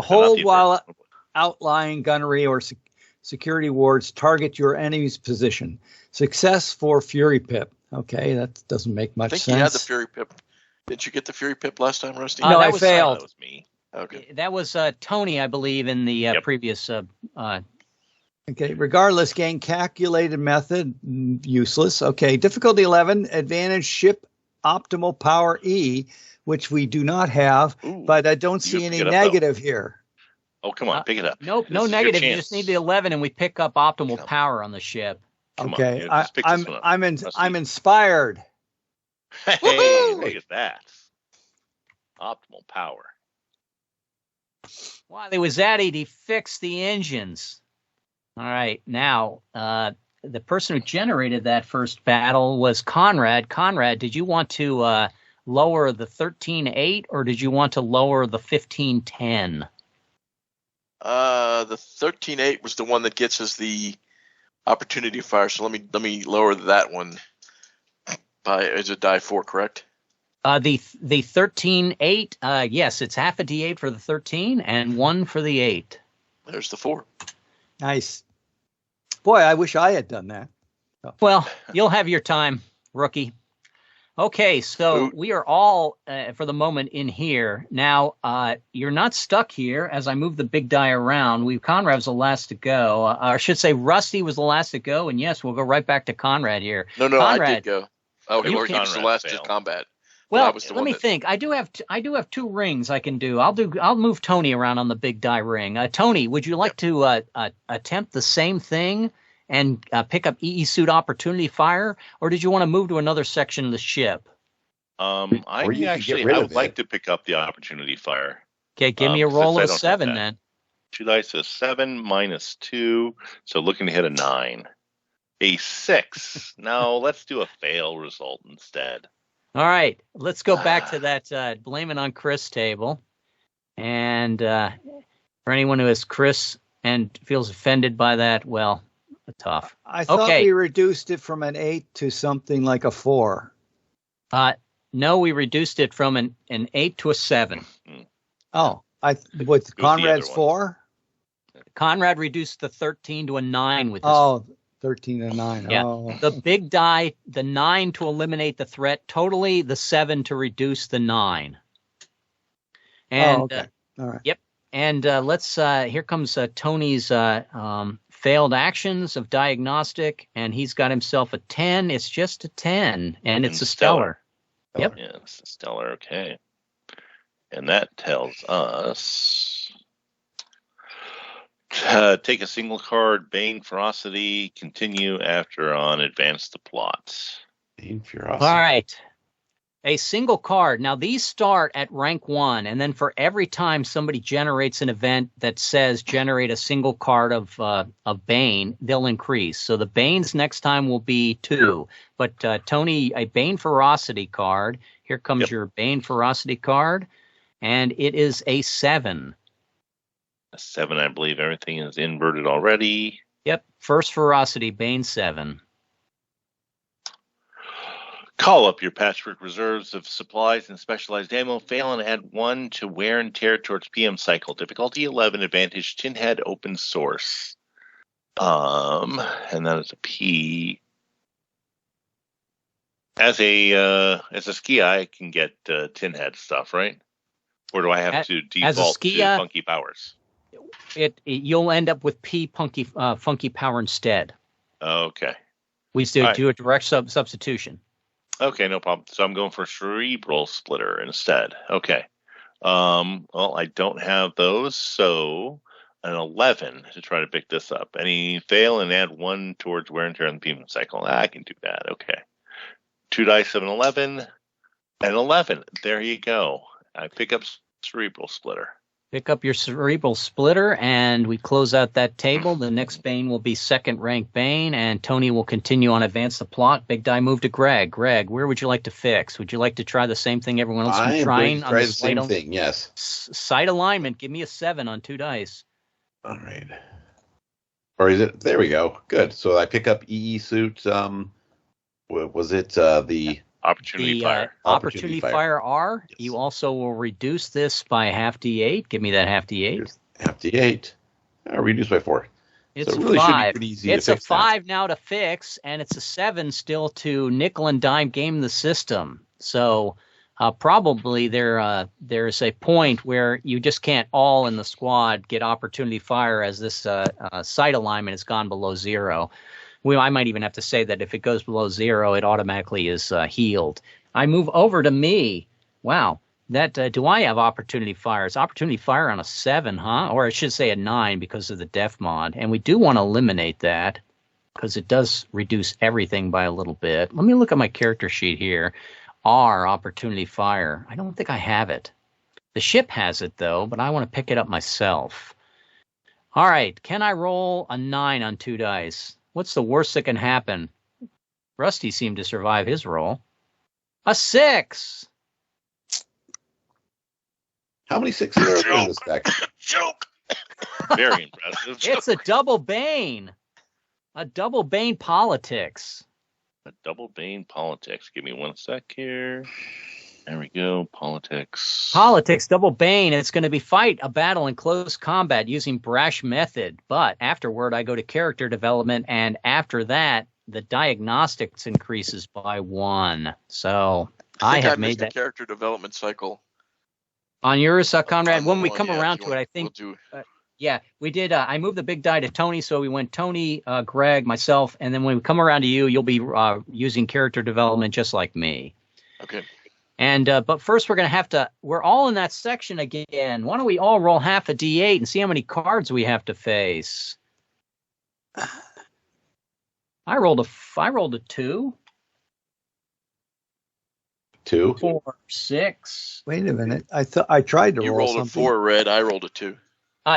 hold while outlying gunnery or security wards target your enemy's position. Success for Fury Pip. Okay, that doesn't make much sense. I think you had the Fury Pip. Didn't you get the Fury Pip last time, Rusty? No, I failed. That was me. Okay. That was Tony, I believe, in the previous. Okay, regardless, gain calculated method, useless. Okay, difficulty 11, advantage ship optimal power E, which we do not have, but I don't see any negative here. Oh, come on, pick it up. Nope, no negative. You just need the 11, and we pick up optimal power on the ship. Okay, I'm inspired. Hey, look at that. Optimal power. While he was at it, he fixed the engines. All right, now, the person who generated that first battle was Conrad. Conrad, did you want to lower the 13.8 or did you want to lower the 15.10? The 13-8 was the one that gets us the opportunity fire. So let me lower that one by is it die 4, correct? The 13-8, yes, it's half a D8 for the 13 and 1 for the 8. There's the 4. Nice. Boy, I wish I had done that. Well, you'll have your time, rookie. Okay, so we are all, for the moment, in here. Now, you're not stuck here. As I move the big die around, Conrad's the last to go. Or I should say Rusty was the last to go, and yes, we'll go right back to Conrad here. No, Conrad, I did go. Oh, he was the last to combat. Well, let me think. I do have 2 rings I can do. I'll move Tony around on the big die ring. Tony, would you like to attempt the same thing and pick up EE suit opportunity fire, or did you want to move to another section of the ship? I would like to pick up the opportunity fire. Okay, give me a roll of a 7 then. 2 dice is 7 minus 2, so looking to hit a 9. A 6. Now let's do a fail result instead. All right, let's go back to that blame it on Chris table. And for anyone who has Chris and feels offended by that, well, tough. I thought we reduced it from an 8 to something like a 4. No, we reduced it from an 8 to a 7. Oh, with Conrad's 4? Conrad reduced the 13 to a 9 with this. Oh, 13 to 9. Yeah. Oh. The big die, the 9 to eliminate the threat, totally the 7 to reduce the 9. And, okay. All right. Yep. And let's, here comes Tony's failed actions of diagnostic, and he's got himself a 10. It's just a 10, and it's a stellar. Yep. Yeah, it's a stellar, okay. And that tells us take a single card, Bane Ferocity, continue after on, advance the plot. Bane Ferocity. All right. A single card. Now, these start at rank 1, and then for every time somebody generates an event that says generate a single card of Bane, they'll increase. So the Banes next time will be 2. But, Tony, a Bane Ferocity card. Here comes your Bane Ferocity card, and it is a 7. A 7, I believe everything is inverted already. Yep. First Ferocity, Bane 7. Call up your patchwork reserves of supplies and specialized ammo. Fail and add 1 to wear and tear towards PM cycle. Difficulty 11. Advantage Tinhead open source. And that is a P. As a ski, I can get Tinhead stuff, right? Or do I have to default to Funky Powers? You'll end up with P Funky Power instead. Okay. We still do a direct substitution. Okay, no problem. So I'm going for Cerebral Splitter instead. Okay. Well, I don't have those, so an 11 to try to pick this up. Any fail and add 1 towards wear and tear on the PM cycle. I can do that. Okay. 2 dice of an 11. An 11. There you go. I pick up Cerebral Splitter. Pick up your Cerebral Splitter, and we close out that table. The next Bane will be second rank Bane, and Tony will continue on advance the plot. Big die move to Greg. Greg, where would you like to fix? Would you like to try the same thing everyone else is trying? I try the same thing, yes. Side alignment, give me a 7 on 2 dice. All right. Or is it? There we go. Good. So I pick up EE suit. Was it the... Opportunity Fire. Opportunity Fire R. Yes. You also will reduce this by half D8. Give me that half D8. Here's half D8. Reduced by 4. It's so it really 5. Should be pretty easy it's to fix a 5 now to fix, and it's a 7 still to nickel and dime game the system. So probably there's a point where you just can't all in the squad get Opportunity Fire as this sight alignment has gone below 0. I might even have to say that if it goes below 0, it automatically is healed. I move over to me. Wow. Do I have Opportunity Fire? It's Opportunity Fire on a 7, huh? Or I should say a 9 because of the Def mod. And we do want to eliminate that because it does reduce everything by a little bit. Let me look at my character sheet here. R, Opportunity Fire. I don't think I have it. The ship has it, though, but I want to pick it up myself. All right. Can I roll a 9 on 2 dice? What's the worst that can happen? Rusty seemed to survive his roll. A 6. How many 6s are in this deck? Joke. Very impressive. It's a double bane. A double bane politics. A double bane politics. Give me 1 sec here. There we go. Politics. Politics, double bane. It's going to be fight a battle in close combat using brash method. But afterward, I go to character development, and after that, the diagnostics increases by 1. So I have made that character development cycle on yours, Conrad. When we come yeah, around to it, I think. We'll do. Yeah, we did. I moved the big die to Tony, so we went Tony, Greg, myself, and then when we come around to you, you'll be using character development just like me. Okay. And but first, we're going to have to. We're all in that section again. Why don't we all roll half a d8 and see how many cards we have to face? I rolled a 2. 2. 4, 6. Wait a minute. I tried to You roll rolled something. a 4 red. I rolled a 2.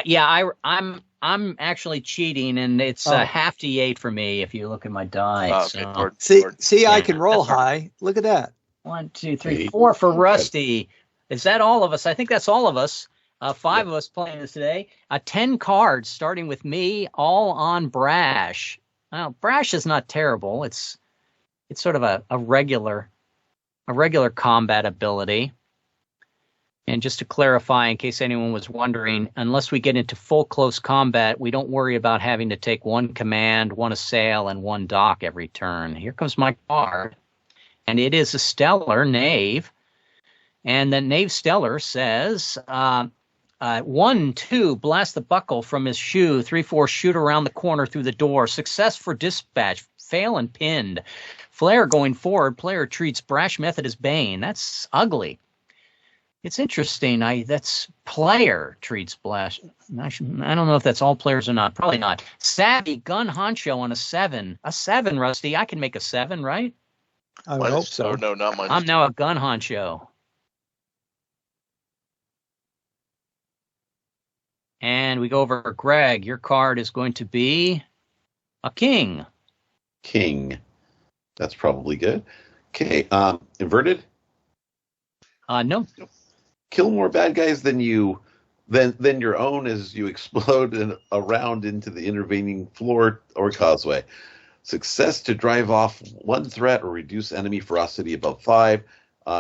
Yeah, I'm actually cheating, and it's half d8 for me if you look at my die. Okay, so. pardon. See, I Yeah. can roll high. Look at that. 1, 2, 3, 8. 4 for Rusty. Is that all of us? I think that's all of us. 5 of us playing this today. 10 cards, starting with me, all on Brash. Well, Brash is not terrible. It's sort of a regular combat ability. And just to clarify, in case anyone was wondering, unless we get into full close combat, we don't worry about having to take 1 command, 1 assail, and 1 dock every turn. Here comes my card. And it is a Stellar Knave. And the Knave Stellar says, 1, 2, blast the buckle from his shoe. 3, 4, shoot around the corner through the door. Success for dispatch. Fail and pinned. Flare going forward. Player treats Brash Method as Bane. That's ugly. It's interesting. That's player treats Brash. I don't know if that's all players or not. Probably not. Savvy Gun Honcho on a 7. A 7, Rusty. I can make a 7, right? I would hope so. Oh, no, not mine. I'm now a Gun Honcho. And we go over Greg. Your card is going to be a king. King. That's probably good. Okay. Inverted. No. Kill more bad guys than your own as you explode around into the intervening floor or causeway. Success to drive off 1 threat or reduce enemy ferocity above 5.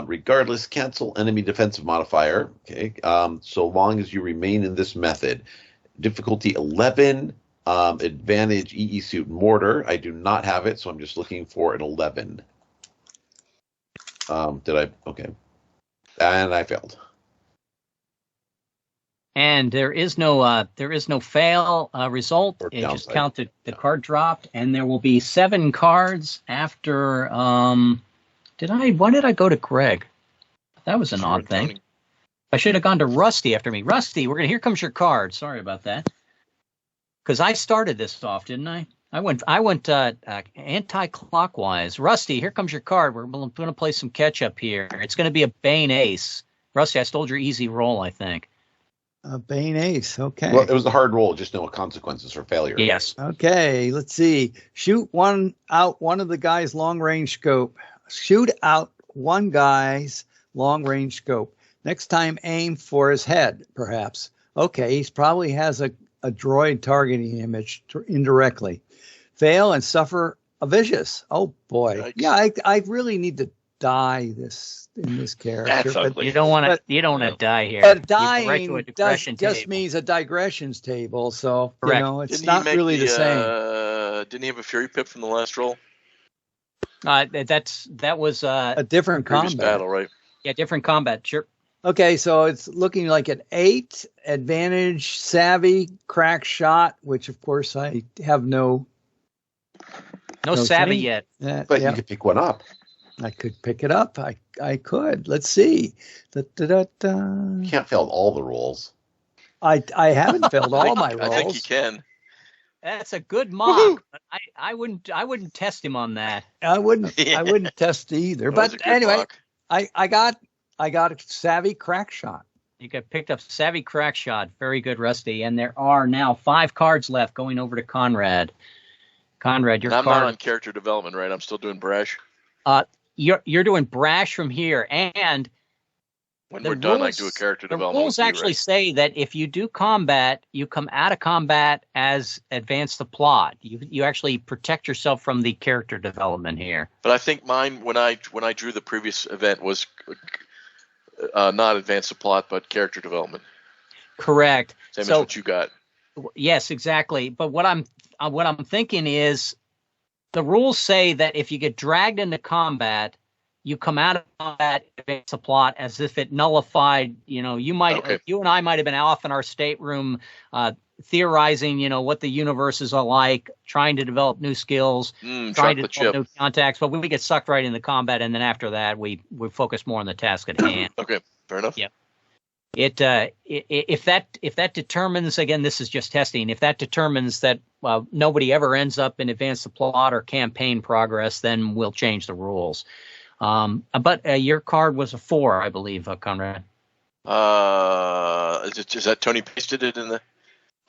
Regardless, cancel enemy defensive modifier. Okay. So long as you remain in this method. Difficulty 11. Advantage EE suit mortar. I do not have it, so I'm just looking for an 11. Okay. And I failed. And there is no fail result. Or It just downside. counted the card dropped, and there will be 7 cards after. Why did I go to Greg? That was an odd thing. Tony. I should have gone to Rusty after me. Rusty, here comes your card. Sorry about that. Because I started this off, didn't I? I went anti-clockwise. Rusty, here comes your card. We're going to play some catch-up here. It's going to be a Bane Ace. Rusty, I stole your easy roll, I think. A Bane Ace. Okay. Well, it was a hard roll, just no consequences for failure. Yes. Okay, let's see. Shoot one of the guy's long range scope. Shoot out one guy's long range scope. Next time, aim for his head, perhaps. Okay, he probably has a droid targeting image indirectly. Fail and suffer a vicious. Oh boy. Yikes. Yeah, I really need to die in this character. That's but- ugly. You don't want to die here. But You go dying right to a digression just table. means a digressions table, so Correct. it's Didn't he not make really the same. Didn't he have a Fury Pip from the last roll? That was A different Previous combat. battle, right? different combat. Sure. Okay, so it's looking like an 8, advantage, savvy, crack shot, which of course I have no No savvy thing. yet. But you could pick one up. I could pick it up. I could. Let's see. You can't fail all the rolls. I haven't filled all my rolls. I think he can. That's a good mock. I wouldn't test him on that. I wouldn't test either. That was a But good anyway, block. I got a savvy crack shot. You got picked up savvy crack shot. Very good, Rusty. And there are now 5 cards left going over to Conrad. Conrad, your And I'm not on card. character development, right? I'm still doing brash. You're doing brash from here, and When The we're done, I rules- do a character The development. rules with you, actually right? say that if you do combat, you come out of combat as advance the plot. You actually protect yourself from the character development here. But I think mine, when I drew the previous event, was not advance the plot, but character development. Correct. Same as So what you got. yes, exactly. But what I'm thinking is the rules say that if you get dragged into combat, you come out of combat, advance the plot as if it nullified. You and I might have been off in our stateroom theorizing, what the universes are like, trying to develop new skills, trying to develop new contacts. But we get sucked right into combat, and then after that, we focus more on the task at hand. Okay, fair enough. Yeah. If that determines, again, this is just testing. If that determines that nobody ever ends up in advance the plot or campaign progress, then we'll change the rules. But your card was a 4, I believe, Conrad. Is that Tony pasted it in the?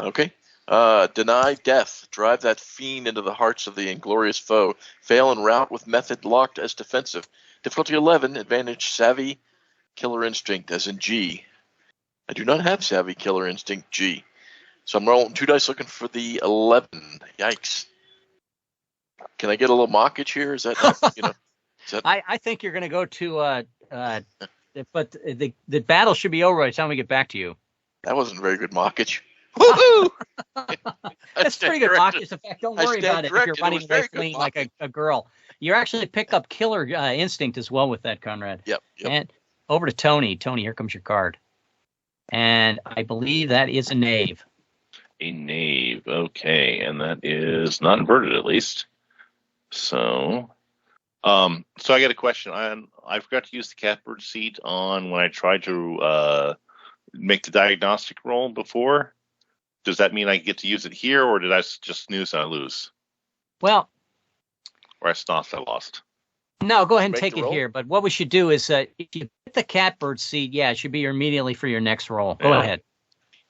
Okay. Deny death. Drive that fiend into the hearts of the inglorious foe. Fail en route with method locked as defensive. Difficulty 11. Advantage savvy killer instinct as in G. I do not have savvy killer instinct G. So I'm rolling 2 dice looking for the 11. Yikes. Can I get a little mockage here? Is that, I think you're going to go to, but the battle should be over by the time we get back to you. That wasn't a very good mockage. Woohoo! That's pretty good mockage. In fact, don't worry about it if you're running away fleeing like a girl. You actually pick up killer instinct as well with that, Conrad. Yep. And over to Tony. Tony, here comes your card. And I believe that is a knave. A knave, okay, and that is not inverted at least. So I got a question. I forgot to use the catbird seat on when I tried to make the diagnostic roll before. Does that mean I get to use it here, or did I just snooze and I lose? Well, or I snoffed, I lost. No, go ahead and Make take the it roll? here. But what we should do is, if you get the catbird seat, it should be immediately for your next roll. Go Yeah. ahead.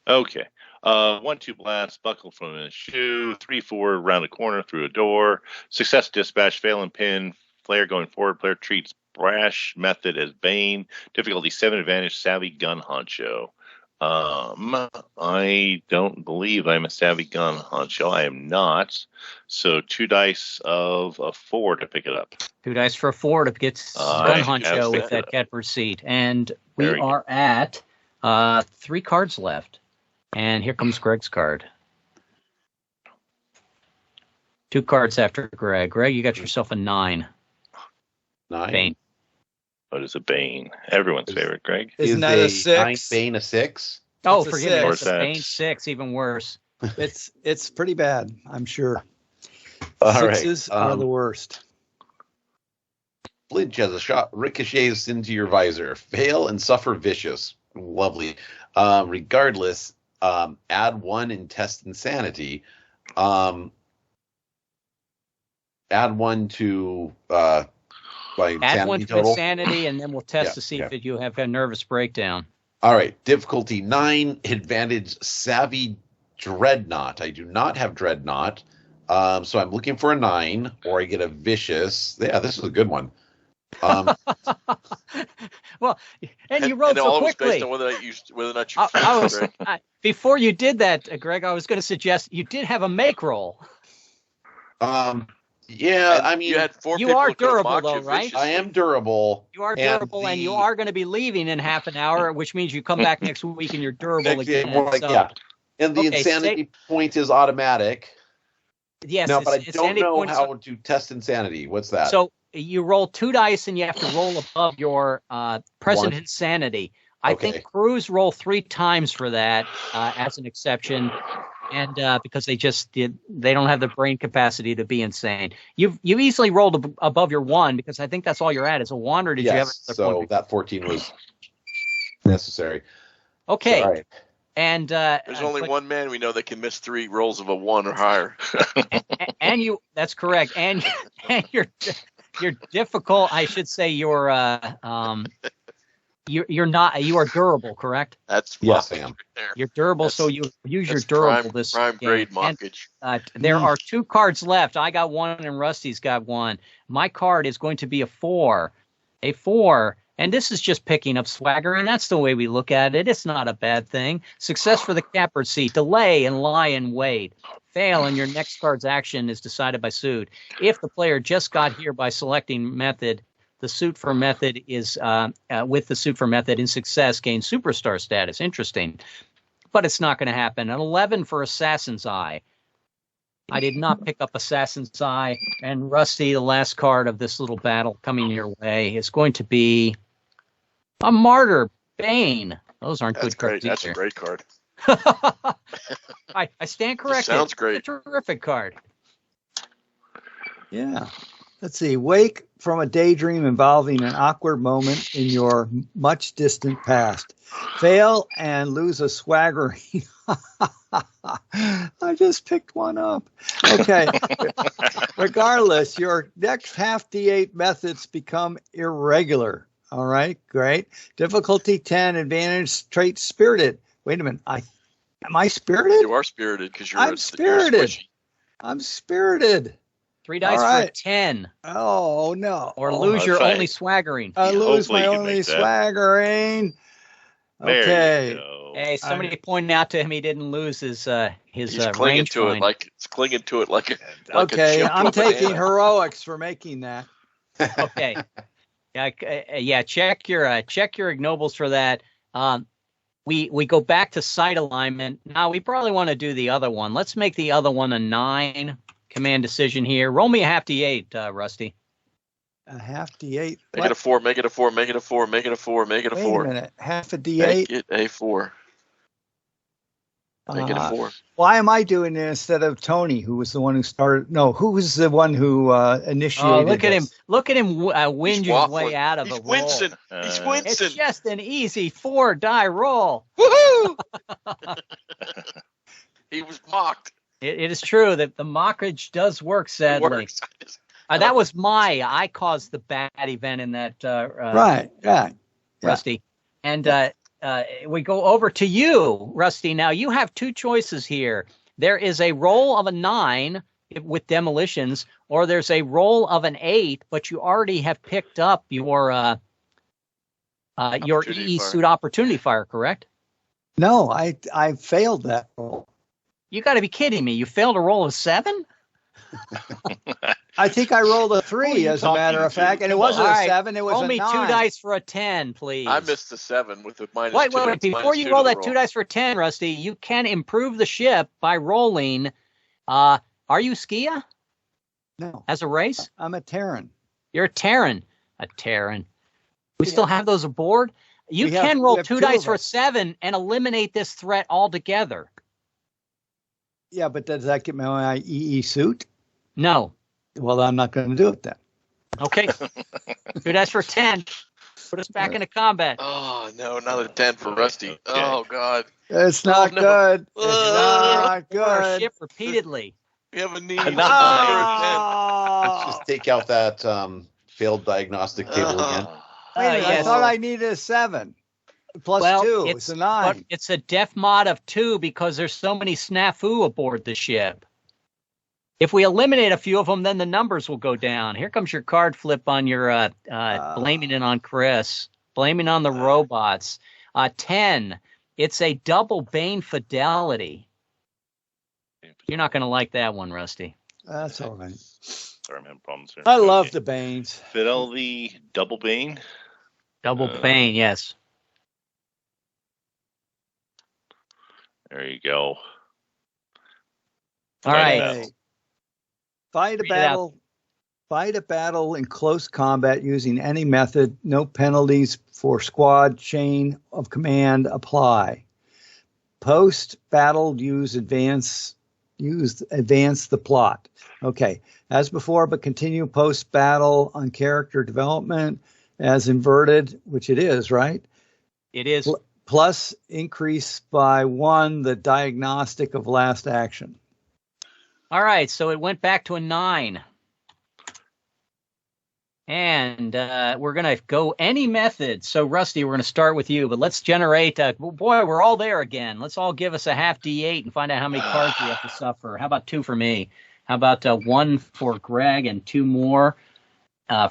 Okay. 1-2 blast, buckle from a shoe, 3-4 round a corner through a door, success dispatch, fail and pin, flare going forward, player treats brash method as Bane, difficulty 7 advantage, savvy gun honcho. I don't believe I'm a savvy gun honcho. I am not. So 2 dice of a 4 to pick it up. 2 dice for a 4 to get gun honcho with that catbird seat. And we are at 3 cards left. And here comes Greg's card. 2 cards after Greg. Greg, you got yourself a 9. 9. Bane. What is a Bane? Everyone's favorite, Greg. Isn't that a 6? Bane a 6? Oh, It's a forgive me. 6. It's a Bane 6, even worse. It's pretty bad, I'm sure. All Sixes right. are the worst. Flinch as a shot ricochets into your visor. Fail and suffer vicious. Lovely. Regardless, add 1 in test insanity. Add 1 to Add 1 to total. insanity, and then we'll test to see if you have a nervous breakdown. All right. Difficulty 9. Advantage savvy dreadnought. I do not have dreadnought. So I'm looking for a 9, or I get a vicious. Yeah, this is a good one. Well, and you rolled so quickly. Based on whether or not you finished, Greg. Before you did that, Greg, I was going to suggest you did have a make roll. Yeah, And I mean, you had 4 you people are who could have durable, mocked though, you right? viciously. I am durable. You are durable, and you are going to be leaving in half an hour, which means you come back next week and you're durable again. And the insanity point is automatic. Yes. No, but I don't know how to test insanity. What's that? So you roll 2 dice, and you have to roll above your present insanity. I think crews roll 3 times for that as an exception, and because they don't have the brain capacity to be insane. You easily rolled above your 1 because I think that's all you're at is a 1, or did you have another so point? that 14 was necessary. Okay. All right. And there's only one man we know that can miss 3 rolls of a 1 or higher. and you, that's correct. And you're difficult. I should say you're not. You are durable, correct? That's yes, I am. You're durable, so you use your durable this prime grade mockage. There are 2 cards left. I got 1, and Rusty's got 1. My card is going to be a 4. A 4 And this is just picking up swagger, and that's the way we look at it. It's not a bad thing. Success for the capper seat. Delay and lie in wait. Fail, and your next card's action is decided by suit. If the player just got here by selecting method, the suit for method is with the suit for method in success gains superstar status. Interesting, but it's not going to happen. An 11 for Assassin's Eye. I did not pick up Assassin's Eye. And Rusty, the last card of this little battle coming your way is going to be a Martyr Bane. Those aren't good cards either. That's a great card. I stand corrected. Sounds great. It's a terrific card. Yeah. Let's see. Wake from a daydream involving an awkward moment in your much distant past. Fail and lose a swaggering. I just picked one up. Okay. Regardless, your next half D8 methods become irregular. All right, great. Difficulty 10, advantage trait spirited. Wait a minute. Am I spirited? You are spirited because you're. I'm spirited. I'm spirited. 3 dice for a 10. Oh no. Or lose your only swaggering. I lose my only swaggering. Okay. Hey, somebody pointed out to him he didn't lose his He's clinging range to point. it like it's clinging to it like a okay, chip I'm to a taking banana. heroics for making that. Okay. Yeah, check your ignobles for that. We go back to site alignment. Now we probably want to do the other one. Let's make the other one a 9 command decision here. Roll me a half D8, Rusty. A half D8. Make it a 4, make it a 4, make it a 4, make it a 4, make it a 4. Wait a minute. Half a D8. Make it a 4. Make it a 4. Why am I doing it instead of Tony, who was the one who started? No, who was the one who initiated? Oh, look at him! this? Look at him whinge his way out of He's a roll. wincing. He's It's wincing. just an easy 4 die roll. Woohoo! He was mocked. It is true that the mockage does work. It Sadly, works. that was I caused the bad event in that. Right. Rusty, and we go over to you, Rusty. Now you have 2 choices here. There is a roll of a 9 with demolitions, or there's a roll of an 8, but you already have picked up your EE suit opportunity fire, correct? No, I failed that roll. You got to be kidding me! You failed a roll of 7? I think I rolled a 3, as a matter of fact, and it wasn't a 7. It was roll a me 9. 2 dice for a 10, please. I missed the 7 with the minus 2. Wait. Before you roll that 2 dice for 10, Rusty, you can improve the ship by rolling. Are you Skia No, as a race? I'm a Terran. You're a Terran. A Terran. We still have those aboard? You We can have- roll we have 2 2 dice of for us. 7 and eliminate this threat altogether. Yeah, but does that get my EE suit? No. Well, I'm not going to do it then. Okay. 2 dice for 10. Put us back into combat. Oh, no, another 10 for Rusty. Okay. Oh, God. It's not no. good. It's Uh, not Our good. ship repeatedly. We have a need. Let's Ah! just take out that failed diagnostic table again. Wait a minute, I yes. thought I needed a 7 plus Well, 2. It's a 9. But it's a def mod of 2 because there's so many snafu aboard the ship. If we eliminate a few of them, then the numbers will go down. Here comes your card flip on your blaming it on Chris, blaming on the robots. 10. It's a double Bane fidelity. You're not going to like that one, Rusty. That's all right. Sorry, I'm having problems here. I love Okay. the Banes. Fidelity double Bane. Double Bane, yes. There you go. All right. battle. Fight a Read it out. battle. Fight a battle in close combat using any method. No penalties for squad chain of command apply. Post battle use advance the plot. Okay, as before, but continue post battle on character development as inverted, which it is, right? It is. Plus increase by 1 the diagnostic of last action. All right, so it went back to a 9. And we're going to go any method. So, Rusty, we're going to start with you, but let's generate, boy, we're all there again. Let's all give us a half D8 and find out how many cards we have to suffer. How about 2 for me? How about 1 for Greg and 2 more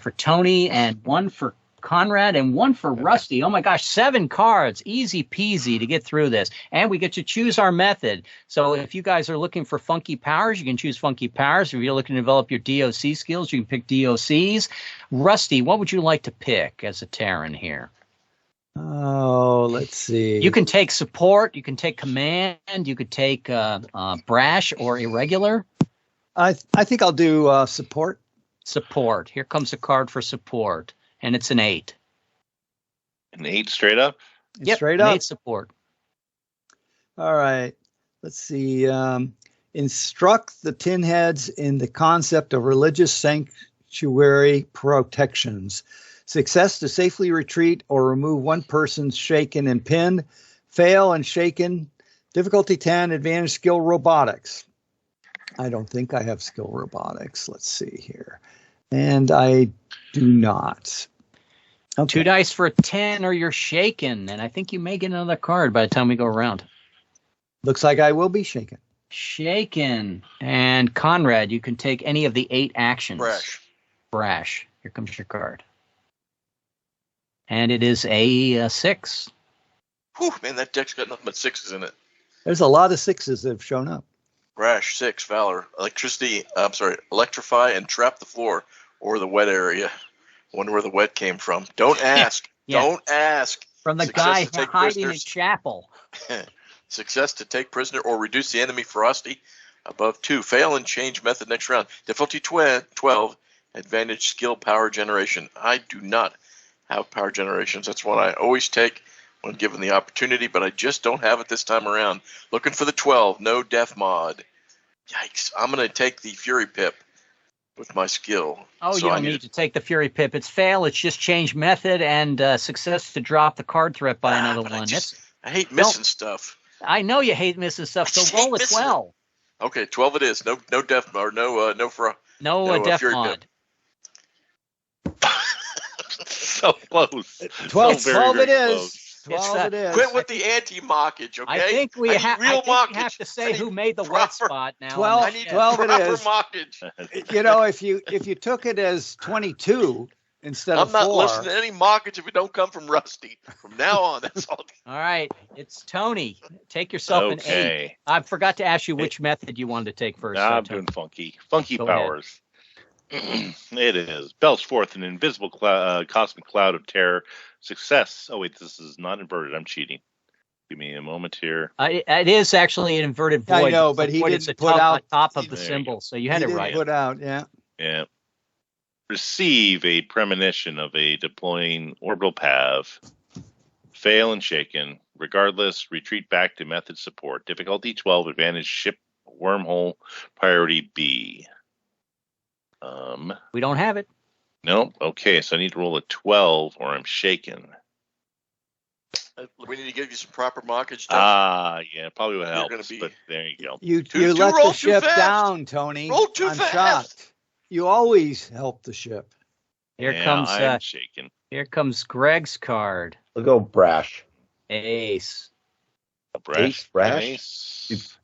for Tony and 1 for Conrad, and 1 for Rusty. Oh my gosh, 7 cards. Easy peasy to get through this. And we get to choose our method. So if you guys are looking for funky powers, you can choose funky powers. If you're looking to develop your DOC skills, you can pick DOCs. Rusty, what would you like to pick as a Terran here? Oh, let's see. You can take support, you can take command, you could take brash or irregular. I think I'll do support. Support. Here comes a card for support, and it's an 8. An 8 straight up? Yep, straight an up. 8 support. All right. Let's see. Instruct the tin heads in the concept of religious sanctuary protections. Success to safely retreat or remove one person's shaken and pinned. Fail and shaken. Difficulty 10. Advantage skill robotics. I don't think I have skill robotics. Let's see here. And I do not. Okay. 2 dice for a 10 or you're shaken. And I think you may get another card by the time we go around. Looks like I will be shaken. Shaken. And Conrad, you can take any of the 8 actions. Brash. Here comes your card. And it is a 6. Whew, man, that deck's got nothing but 6s in it. There's a lot of 6s that have shown up. Brash, 6, Valor. Electrify and trap the floor or the wet area. Wonder where the wet came from. Don't ask. Yeah. Don't ask. From the Success guy hiding in chapel. Success to take prisoner or reduce the enemy ferocity above 2. Fail and change method next round. Difficulty 12. Advantage skill power generation. I do not have power generations. That's one I always take when given the opportunity, but I just don't have it this time around. Looking for the 12. No def mod. Yikes. I'm going to take the Fury Pip with my skill. Oh, so you don't need to take the Fury Pip. It's fail. It's just change method and success to drop the card threat by another one. I hate missing stuff. I know you hate missing stuff, so roll a 12. Okay, 12 it is. No def mod. No def Fury mod. Pip. So close. 12, so 12 very, it very is. close. 12 it is. Quit with the anti-mockage, okay? I think we have to say who made the wet spot now. 12, I need 12 it proper is. mockage. You know, if you took it as 22 instead of 4. I'm not listening to any mockage if it don't come from Rusty. From now on, that's all. All right, it's Tony. Take yourself an 8. I forgot to ask you which method you wanted to take first. I'm doing funky Go powers. It is. Belch forth an invisible cosmic cloud of terror. Success. Oh, wait, this is not inverted. I'm cheating. Give me a moment here. It is actually an inverted void. I know, but he didn't put out on top of the symbol, so you had it right. Put out, yeah. Yeah. Receive a premonition of a deploying orbital path. Fail and shaken. Regardless, retreat back to method support. Difficulty 12. Advantage ship wormhole. Priority B. We don't have it. Nope. Okay, so I need to roll a 12 or I'm shaken. We need to give you some proper mockage. Yeah, probably would help. But there you go. You let the ship down, Tony. Roll too I'm fast. shocked. You always help the ship. Here I'm shaken. Here comes Greg's card. We'll go brash. Ace. Brash? Ace.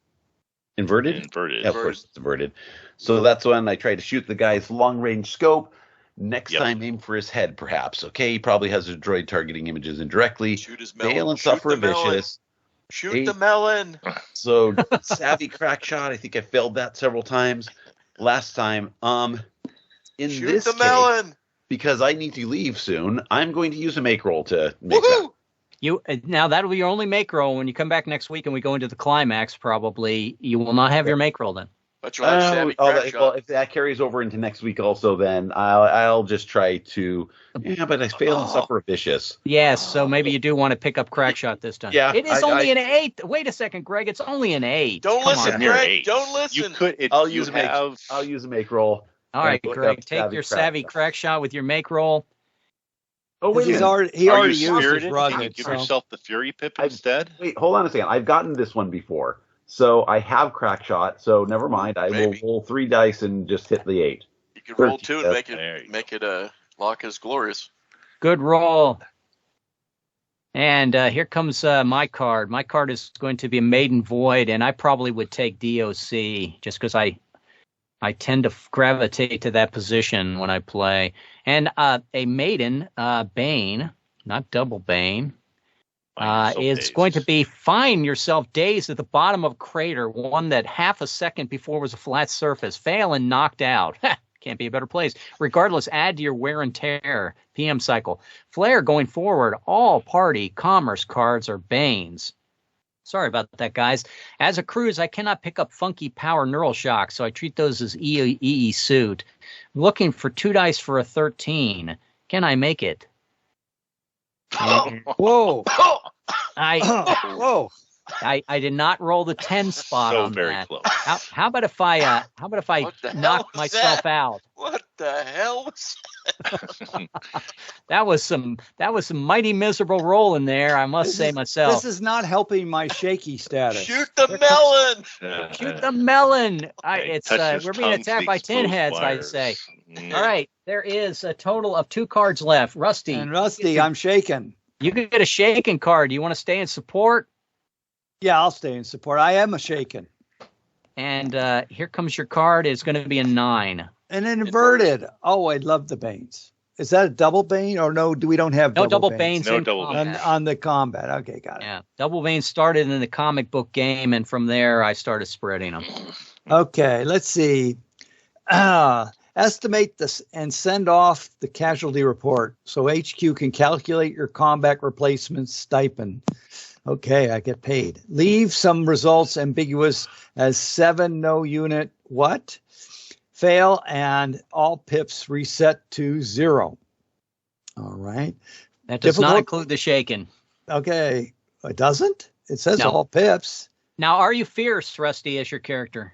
Inverted? Inverted. Yeah, of course it's inverted. So that's when I try to shoot the guy's long-range scope. Next time, aim for his head, perhaps. Okay, he probably has a droid targeting images indirectly. Shoot his melon. Fail and suffer vicious. Shoot the melon. So savvy crack shot. I think I failed that several times last time. Shoot This the case, melon. because I need to leave soon, I'm going to use a make roll to make that. Now that'll be your only make roll. When you come back next week and we go into the climax, probably you will not have your make roll then. But you'll have savvy crack shot. Well, if that carries over into next week also, then I'll just try to. Yeah, but I fail and suffer vicious. Yes, so maybe you do want to pick up crack shot this time. Yeah, it is only an 8. Wait a second, Greg. It's only an 8. Don't listen, Greg. Don't listen. You could. I'll use a make roll. All right, Greg. Take your savvy crack shot with your make roll. Oh wait, he already used his rugged. Can you give yourself the Fury Pip instead? Wait, hold on a second. I've gotten this one before. So I have crack shot, so never mind. I will roll 3 dice and just hit the 8. You can roll 2 and make it lock as glorious. Good roll. And here comes my card. My card is going to be a Maiden Void, and I probably would take DOC just because I I tend to gravitate to that position when I play. And a maiden, Bane, not double Bane, is going to be find yourself dazed at the bottom of a crater, one that half a second before was a flat surface. Fail and knocked out. Can't be a better place. Regardless, add to your wear and tear PM cycle. Flare going forward, all party commerce cards are Banes. Sorry about that, guys. As a cruise, I cannot pick up funky power neural shock, so I treat those as EE suit. I'm looking for 2 dice for a 13. Can I make it? Whoa. Whoa. I did not roll the 10 spot on very that. close. How about if I knock myself out? What the hell was That was some mighty miserable roll in there, I must say myself. This is not helping my shaky status. Shoot the melon! Shoot the melon! We're being attacked by tin heads, I'd say. All right, there is a total of 2 cards left. Rusty. And Rusty, I'm shaken. You can get a shaken card. Do you want to stay in support? Yeah, I'll stay in support. I am a shaken. And here comes your card. It's going to be a 9. And inverted. Oh, I love the Banes. Is that a double Bane or no? We don't have double Banes. Banes. No double Banes. On the combat. Okay, got it. Yeah, double Banes started in the comic book game, and from there I started spreading them. Okay, let's see. Estimate this and send off the casualty report so HQ can calculate your combat replacement stipend. Okay, I get paid. Leave some results ambiguous as 7 no unit what? Fail and all pips reset to 0. All right. That does not include the shaken. Okay. It doesn't? It says No. all pips. Now, are you fierce, Rusty, as your character?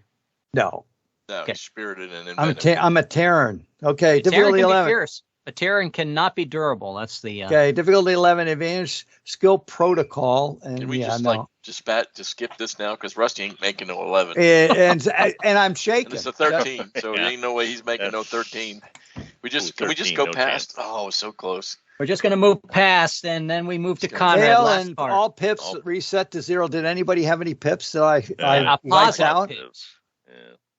No. No, Okay. he's spirited and I'm inventive. a Terran. Okay, A Terran difficulty can be 11. fierce. A Terran cannot be durable. That's the Okay, difficulty 11, advanced skill protocol. And Can we yeah, just no. just skip this now? Because Rusty ain't making no 11. and I'm shaking. And it's a 13, so there ain't no way he's making no 13. Can we just 13, go no past? chance. Oh, so close. We're just going to move past, and then we move to Conrad. Fail Last and part. all pips Oh. reset to 0. Did anybody have any pips that I wiped positive out? pip. Yeah,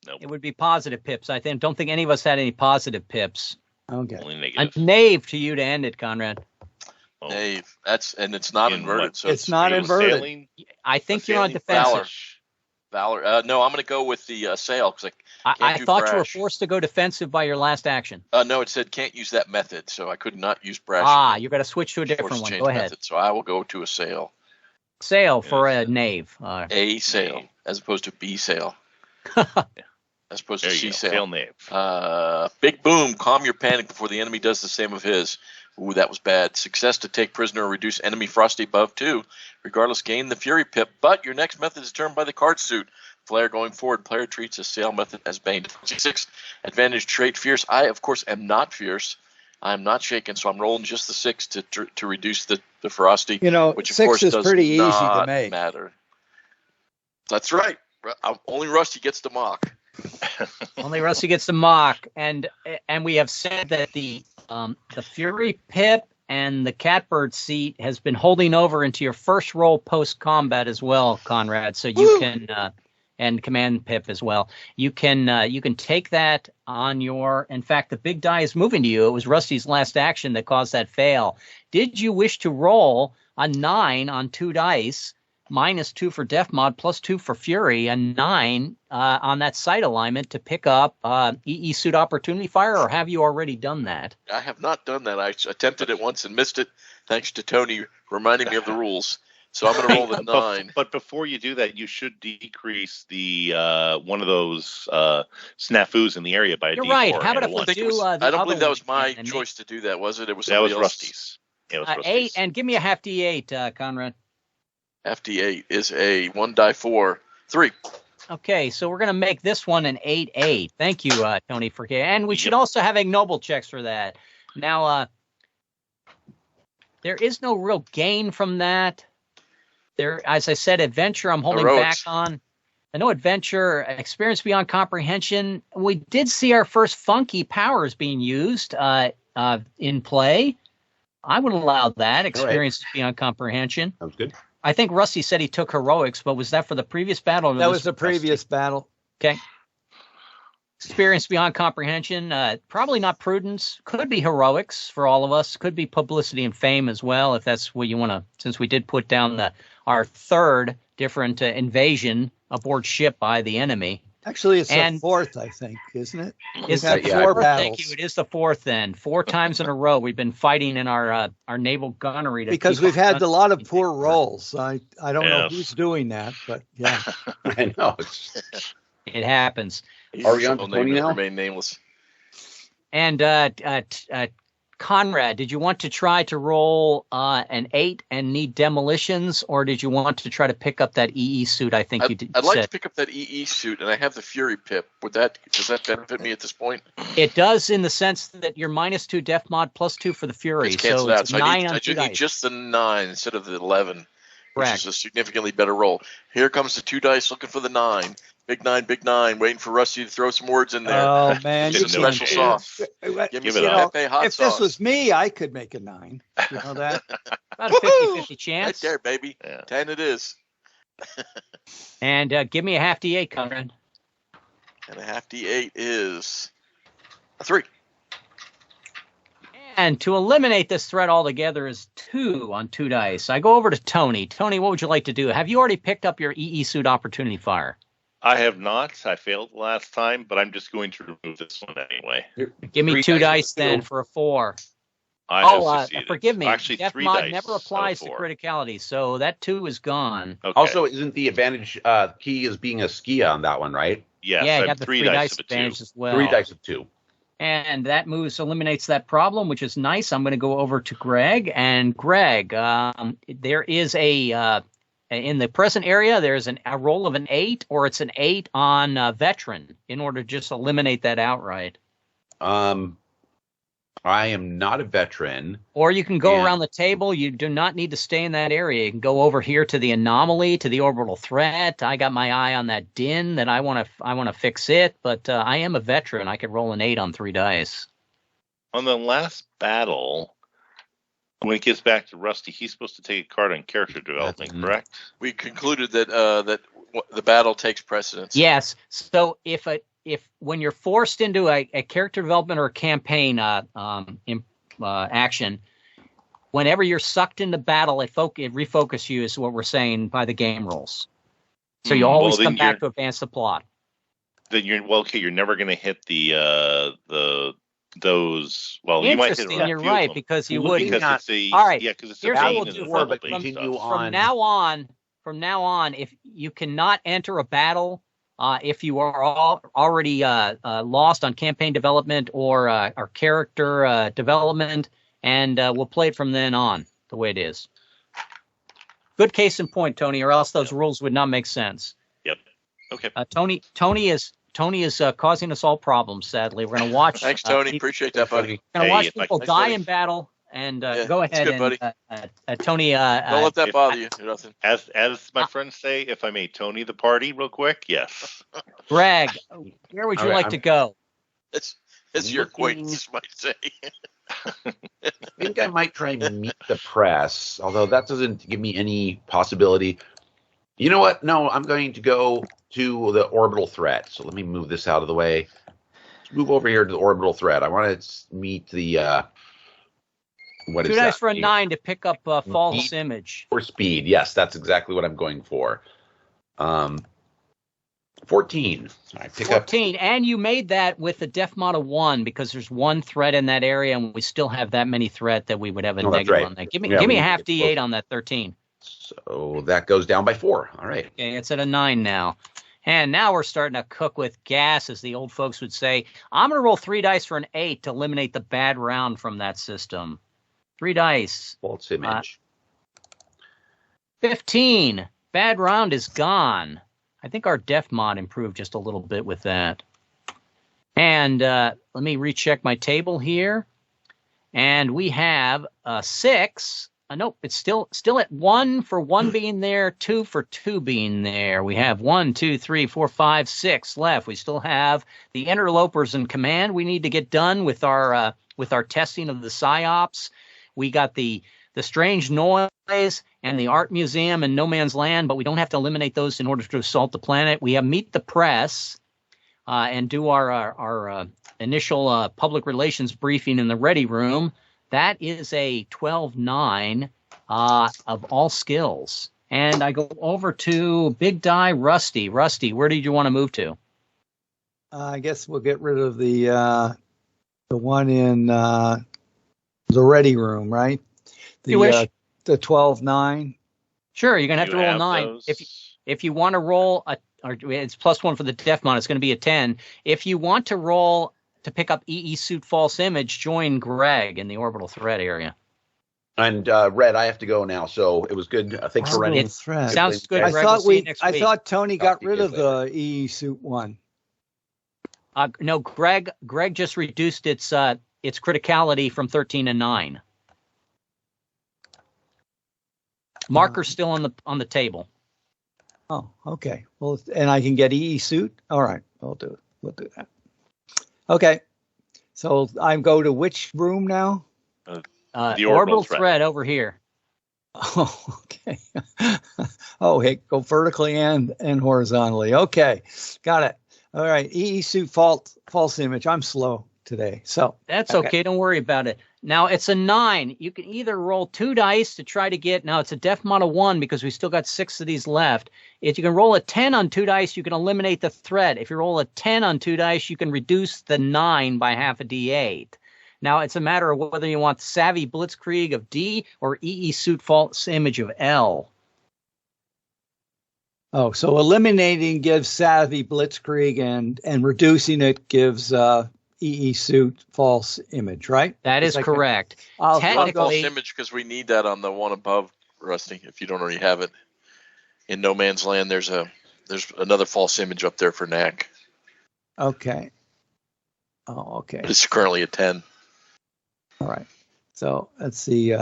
nope. It would be positive pips. I don't think any of us had any positive pips. Okay. Only A negative. knave to you to end it, Conrad. Oh. Dave, and it's not In inverted, what? so It's not It was inverted. sailing, I think a you're on sailing defensive. Valor. No, I'm going to go with the sail because I Can't do thought you were brash. forced to go defensive by your last action. no, it said can't use that method, so I could not use brash. You're going to switch to a different Forced one. change Go ahead. method, so I will go to a sail. Sail for Yes. a knave. A sail Knave. as opposed to B sail. As opposed to There C you go. sail. Sail knave. Big boom. Calm your panic before the enemy does the same of his. Ooh, that was bad. Success to take prisoner or reduce enemy frosty above 2. Regardless, gain the fury pip. But your next method is determined by the card suit. Flare going forward. Player treats a sail method as Bane. 6 advantage trait fierce. I, of course, am not fierce. I am not shaken, so I'm rolling just the 6 to reduce the frosty. You know, Which of 6 course is does pretty easy to not make. matter. That's right. Only Rusty gets to mock. Only Rusty gets the mock, and we have said that the Fury Pip and the Catbird seat has been holding over into your first roll post combat as well, Conrad. So you can and Command Pip as well. You can take that on your. In fact, the big die is moving to you. It was Rusty's last action that caused that fail. Did you wish to roll a 9 on 2 dice? -2 for Def Mod, +2 for Fury, and 9 on that sight alignment to pick up EE Suit Opportunity Fire, or have you already done that? I have not done that. I attempted it once and missed it, thanks to Tony reminding me of the rules. So I'm going to roll the 9. But before you do that, you should decrease the one of those snafus in the area by a You're D4 right. How and about a if we one. do the I don't other believe that was one my and choice to do that, was it? It was That was somebody else. Rusty's. Yeah, it was make, Rusty's. 8, and give me a half D8, Conrad. FD8 is a 1 die 4, 3. Okay, so we're going to make this one an 8-8. Thank you, Tony, for and we should Yep. also have ignoble checks for that. Now, there is no real gain from that. There, as I said, adventure I'm holding Heroics. back on. I know adventure, experience beyond comprehension. We did see our first funky powers being used in play. I would allow that, experience beyond comprehension. Sounds good. I think Rusty said he took heroics, but was that for the previous battle? Or That this was the for Rusty? previous battle. Okay. Experience beyond comprehension. Probably not prudence. Could be heroics for all of us. Could be publicity and fame as well, if that's what you want to. Since we did put down our third different invasion aboard ship by the enemy. Actually, it's the fourth, I think, isn't it? Is that four battles? Thank you. It is the fourth. Then 4 times in a row we've been fighting in our naval gunnery because we've had a lot of poor rolls. I don't know who's doing that, but yeah, I know it happens. Are we on to Tony now? Remain nameless. And Conrad, did you want to try to roll an 8 and need demolitions, or did you want to try to pick up that EE suit? I think you did. I'd like to pick up that EE suit, and I have the Fury Pip. Does that benefit me at this point? It does, in the sense that you're -2 def mod, +2 for the Fury. So it's 9 I on 2 dice. need just the 9 instead of the 11, Correct. Which is a significantly better roll. Here comes the 2 dice looking for the 9. Big 9, waiting for Rusty to throw some words in there. Oh, man. Some special sauce. Give me some Pepe hot if sauce. This was me, I could make a 9. You know that? About a 50-50 chance. Right there, baby. Yeah. 10 it is. And give me a half D8, Conrad. And a half D8 is a 3. And to eliminate this threat altogether is 2 on 2 dice. I go over to Tony. Tony, what would you like to do? Have you already picked up your EE suit opportunity fire? I have not. I failed last time, but I'm just going to remove this one anyway. Give me 2 dice then for a 4. I have succeeded. Forgive me. Actually, Death 3 mod dice never applies to criticality, so that 2 is gone. Okay. Also, isn't the advantage key is being a skia on that one, right? Yes, yeah, I you have got the 3 dice of a advantage 2. as well. 3 dice of 2. And that eliminates that problem, which is nice. I'm going to go over to Greg. And Greg, there is in the present area, there's a roll of an 8, or it's an 8 on veteran in order to just eliminate that outright. I am not a veteran. Or you can go around the table. You do not need to stay in that area. You can go over here to the anomaly, to the orbital threat. I got my eye on that din that I want to fix it, but I am a veteran. I could roll an 8 on 3 dice. On the last battle, when it gets back to Rusty, he's supposed to take a card on character development, correct? We concluded that that the battle takes precedence. Yes. So if when you're forced into a character development or a campaign action, whenever you're sucked into battle, it refocus you, is what we're saying by the game rules. So you always come back to advance the plot. Then you're never going to hit those. Well, you might hit Interesting, you're right, because you would. All right. Yeah, because it's here's what we'll do. From now on, if you cannot enter a battle, if you are already lost on campaign development or character development, and we'll play it from then on the way it is. Good case in point, Tony, or else those rules would not make sense. Yep. Okay. Tony is causing us all problems. Sadly, we're going to watch. Thanks, Tony. Appreciate that, buddy. We're going to watch people die in battle. And go ahead, good, buddy. Tony. Don't let that bother you. Nothing. As my friends say, if I may Tony the party real quick, yes. Greg, where would you like to go? It's your acquaintance might say. I think I might try and meet the press, although that doesn't give me any possibility. You know what? No, I'm going to go to the orbital threat. So let me move this out of the way. Let's move over here to the orbital threat. I want to meet the. What 2 is dice that? for a 9 to pick up false image. For speed, yes, that's exactly what I'm going for. 14. I pick 14, and you made that with a def mod of 1 because there's 1 threat in that area, and we still have that many threat that we would have a negative on that. Give me a half D8 on that 13. So that goes down by 4. All right. Okay, it's at a 9 now. And now we're starting to cook with gas, as the old folks would say. I'm going to roll 3 dice for an 8 to eliminate the bad round from that system. 3 dice. False image. 15. Bad round is gone. I think our def mod improved just a little bit with that. And let me recheck my table here. And we have 6. Nope, it's still at 1 for 1 being there, 2 for 2 being there. We have 1, 2, 3, 4, 5, 6 left. We still have the interlopers in command. We need to get done with our testing of the psyops. We got the strange noise and the art museum and no man's land, but we don't have to eliminate those in order to assault the planet. We have meet the press. and do our initial public relations briefing in the ready room, that is a 12-9 of all skills. And I go over to Big Die Rusty. Rusty, where did you want to move to? I guess we'll get rid of the one in the ready room, right? You wish. The 12-9. Sure, you're gonna have You to roll have 9. those? If you want to roll or it's +1 for the def mod, it's going to be a 10. If you want to roll to pick up EE suit false image, join Greg in the orbital threat area. And Red, I have to go now. So it was good. Thanks for running. Sounds good. I Greg. thought We'll see you next week. thought Tony got to you rid guys of the EE suit one. No, Greg just reduced its criticality from 13 to 9. Marker's still on the table. Oh, okay. Well, and I can get EE suit. All right, we'll do it. We'll do that. Okay. So I go to which room now? The orbital threat over here. Oh, okay. Oh, hey, go vertically and horizontally. Okay, got it. All right, EE suit false image. I'm slow today, so That's okay. Don't worry about it. Now it's a 9. You can either roll 2 dice to try to get. Now it's a def mod of 1 because we still got 6 of these left. If you can roll a 10 on 2 dice, you can eliminate the threat. If you roll a 10 on 2 dice, you can reduce the 9 by half a d8. Now it's a matter of whether you want Savvy Blitzkrieg of D or EE suit false image of L. Oh, so eliminating gives Savvy Blitzkrieg and reducing it gives EE suit false image, right? That is correct. Technically, false Technically, image because we need that on the one above, Rusty. If you don't already have it, in No Man's Land, there's another false image up there for Knack. Okay. Oh, okay. It's currently a 10. All right. So let's see,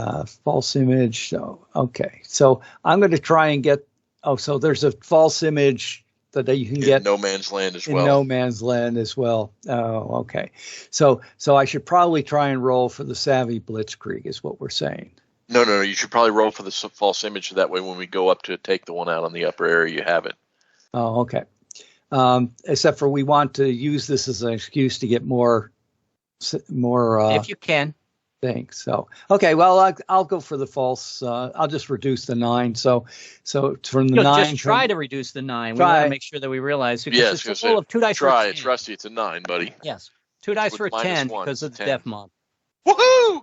false image. So, okay. So I'm going to try and get, so there's a false image that you can get in No Man's Land as in well. No Man's Land as well. Oh, okay. So I should probably try and roll for the Savvy Blitzkrieg is what we're saying. No. You should probably roll for the false image. That way when we go up to take the one out on the upper area, you have it. Oh, okay. Except for we want to use this as an excuse to get more. if you can. Thanks. So, okay, well, I'll go for the false. I'll just reduce the 9. So from the 9. Just try to reduce the 9. We want to make sure that we realize because it's a roll of 2 dice. Try. It's Rusty. It's a 9, buddy. Yes. 2 dice for a 10 because of the def mod. Woohoo!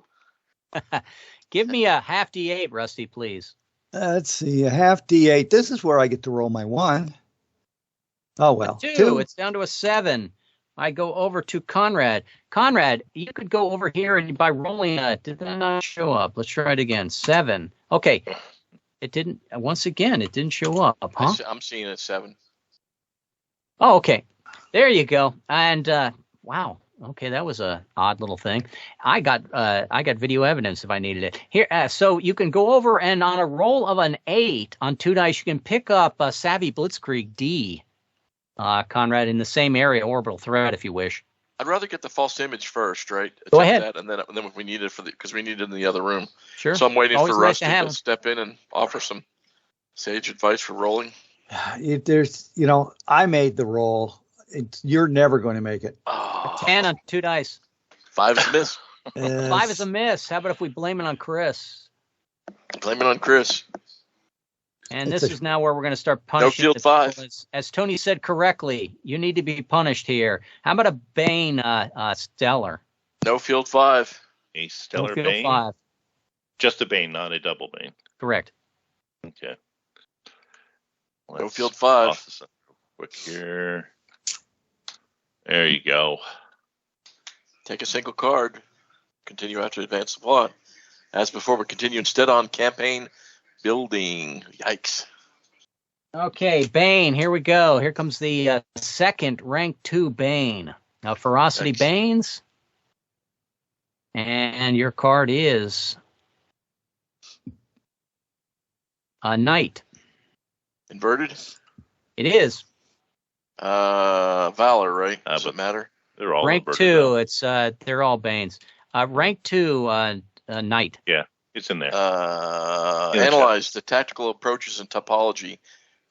Give me a half d8, Rusty, please. Let's see, a half d8. This is where I get to roll my 1. Oh, well. 2. It's down to a 7. I go over to Conrad. Conrad, you could go over here and by rolling did that not show up? Let's try it again. 7. Okay. It didn't. Once again, it didn't show up, huh? I'm seeing a 7. Oh, okay. There you go. And wow. Okay, that was a odd little thing. I got video evidence if I needed it. Here, so you can go over and on a roll of an 8 on 2 dice, you can pick up a Savvy Blitzkrieg D. Conrad, in the same area, orbital threat, if you wish. I'd rather get the false image first, right? Go ahead. That, and then if we need it because we need it in the other room. Sure. So I'm waiting Always for nice Rusty to step in and offer some sage advice for rolling. There's, I made the roll. You're never going to make it. Oh, 10 on 2 dice. 5 is a miss. 5 is a miss. How about if we blame it on Chris? Blame it on Chris. And this is now where we're going to start punishing. No field 5. As Tony said correctly, you need to be punished here. How about a Bane Stellar? No field 5. A Stellar no field Bane? 5. Just a Bane, not a double Bane. Correct. Okay. No field 5. Toss this up real quick here. There you go. Take a single card. Continue after advance the plot. As before, we continue instead on campaign building. Yikes. Okay, Bane, here we go. Here comes the second rank 2 Bane. Now, Ferocity Thanks. Banes. And your card is a Knight. Inverted? It is. Valor, right? Does it matter? They're all Rank inverted 2, now. it's they're all Banes. Rank 2, Knight. Yeah, it's in there. Analyze the tactical approaches and topology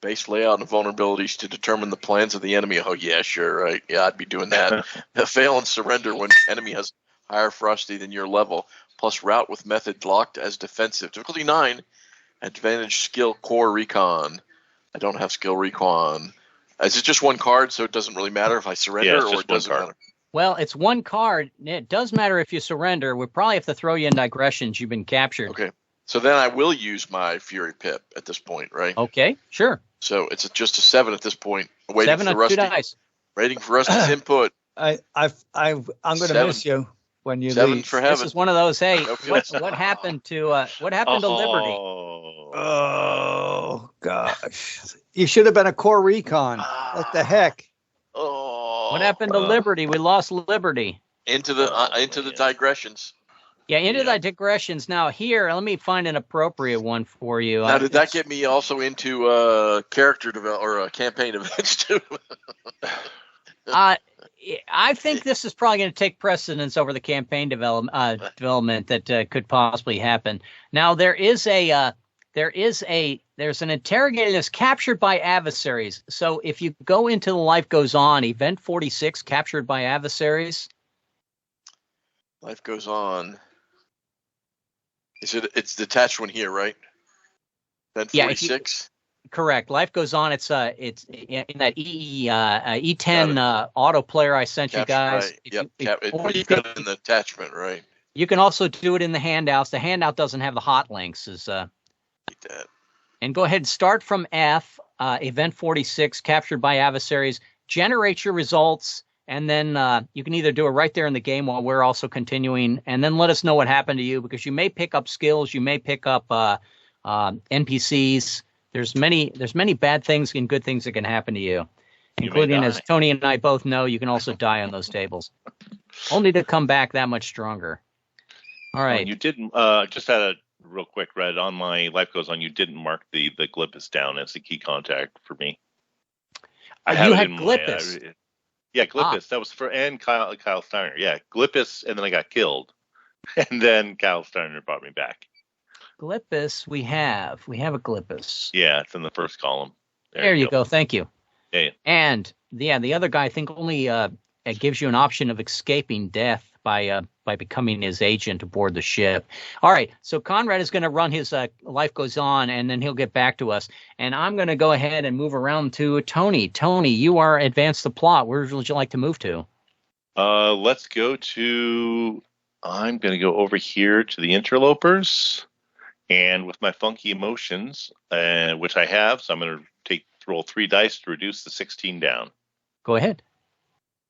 Base layout and vulnerabilities to determine the plans of the enemy. Oh, yeah, sure, right. Yeah, I'd be doing that. Fail and surrender when enemy has higher Frosty than your level. Plus route with method locked as defensive. Difficulty 9. Advantage skill core recon. I don't have skill recon. Is it just one card, so it doesn't really matter if I surrender, or it doesn't matter? Well, it's one card. It does matter if you surrender. We probably have to throw you in digressions. You've been captured. Okay. So then I will use my Fury Pip at this point, right? Okay, sure. So it's just a 7 at this point. Waiting 7 for on Rusty. 2 dice. Waiting for Rusty's input. I'm going to miss you when you 7 leave. for heaven. This is one of those. Hey, No what happened to Liberty? Oh gosh, you should have been a core recon. What the heck? Oh. What happened to Liberty? We lost Liberty. Into the digressions. Yeah, into the digressions. Now here, let me find an appropriate one for you. Now, did that get me also into character develop or campaign events too? I think this is probably going to take precedence over the campaign development that could possibly happen. Now there's an interrogator that's captured by adversaries. So if you go into the Life Goes On, Event 46, captured by adversaries. Life Goes On. It's the attached one here, right? Event 46. Correct. Life Goes On. It's in that E10 autoplayer I sent you guys. Right. You got it in the attachment, right? You can also do it in the handouts. The handout doesn't have the hot links. Like that. And go ahead and start from F. Event 46, captured by adversaries. Generate your results, and then you can either do it right there in the game while we're also continuing, and then let us know what happened to you, because you may pick up skills, you may pick up NPCs. There's many bad things and good things that can happen to you, including, as Tony and I both know, you can also die on those tables, only to come back that much stronger. All right. You didn't just had a real quick read on my Life Goes On. You didn't mark the Glippus down as a key contact for me. You had Glippus. Yeah, Glippus. That was for and Kyle Steiner. Yeah, Glippus, and then I got killed, and then Kyle Steiner brought me back. Glippus, we have a Glippus. Yeah, it's in the first column. There you go. Thank you. Yeah. And the other guy, I think, only it gives you an option of escaping death by becoming his agent aboard the ship. All right, so Conrad is going to run his Life Goes On, and then he'll get back to us. And I'm going to go ahead and move around to Tony. Tony, you are advanced the plot. Where would you like to move to? Let's go to. I'm going to go over here to the interlopers, and with my funky emotions, which I have, so I'm going to roll 3 dice to reduce the 16 down. Go ahead.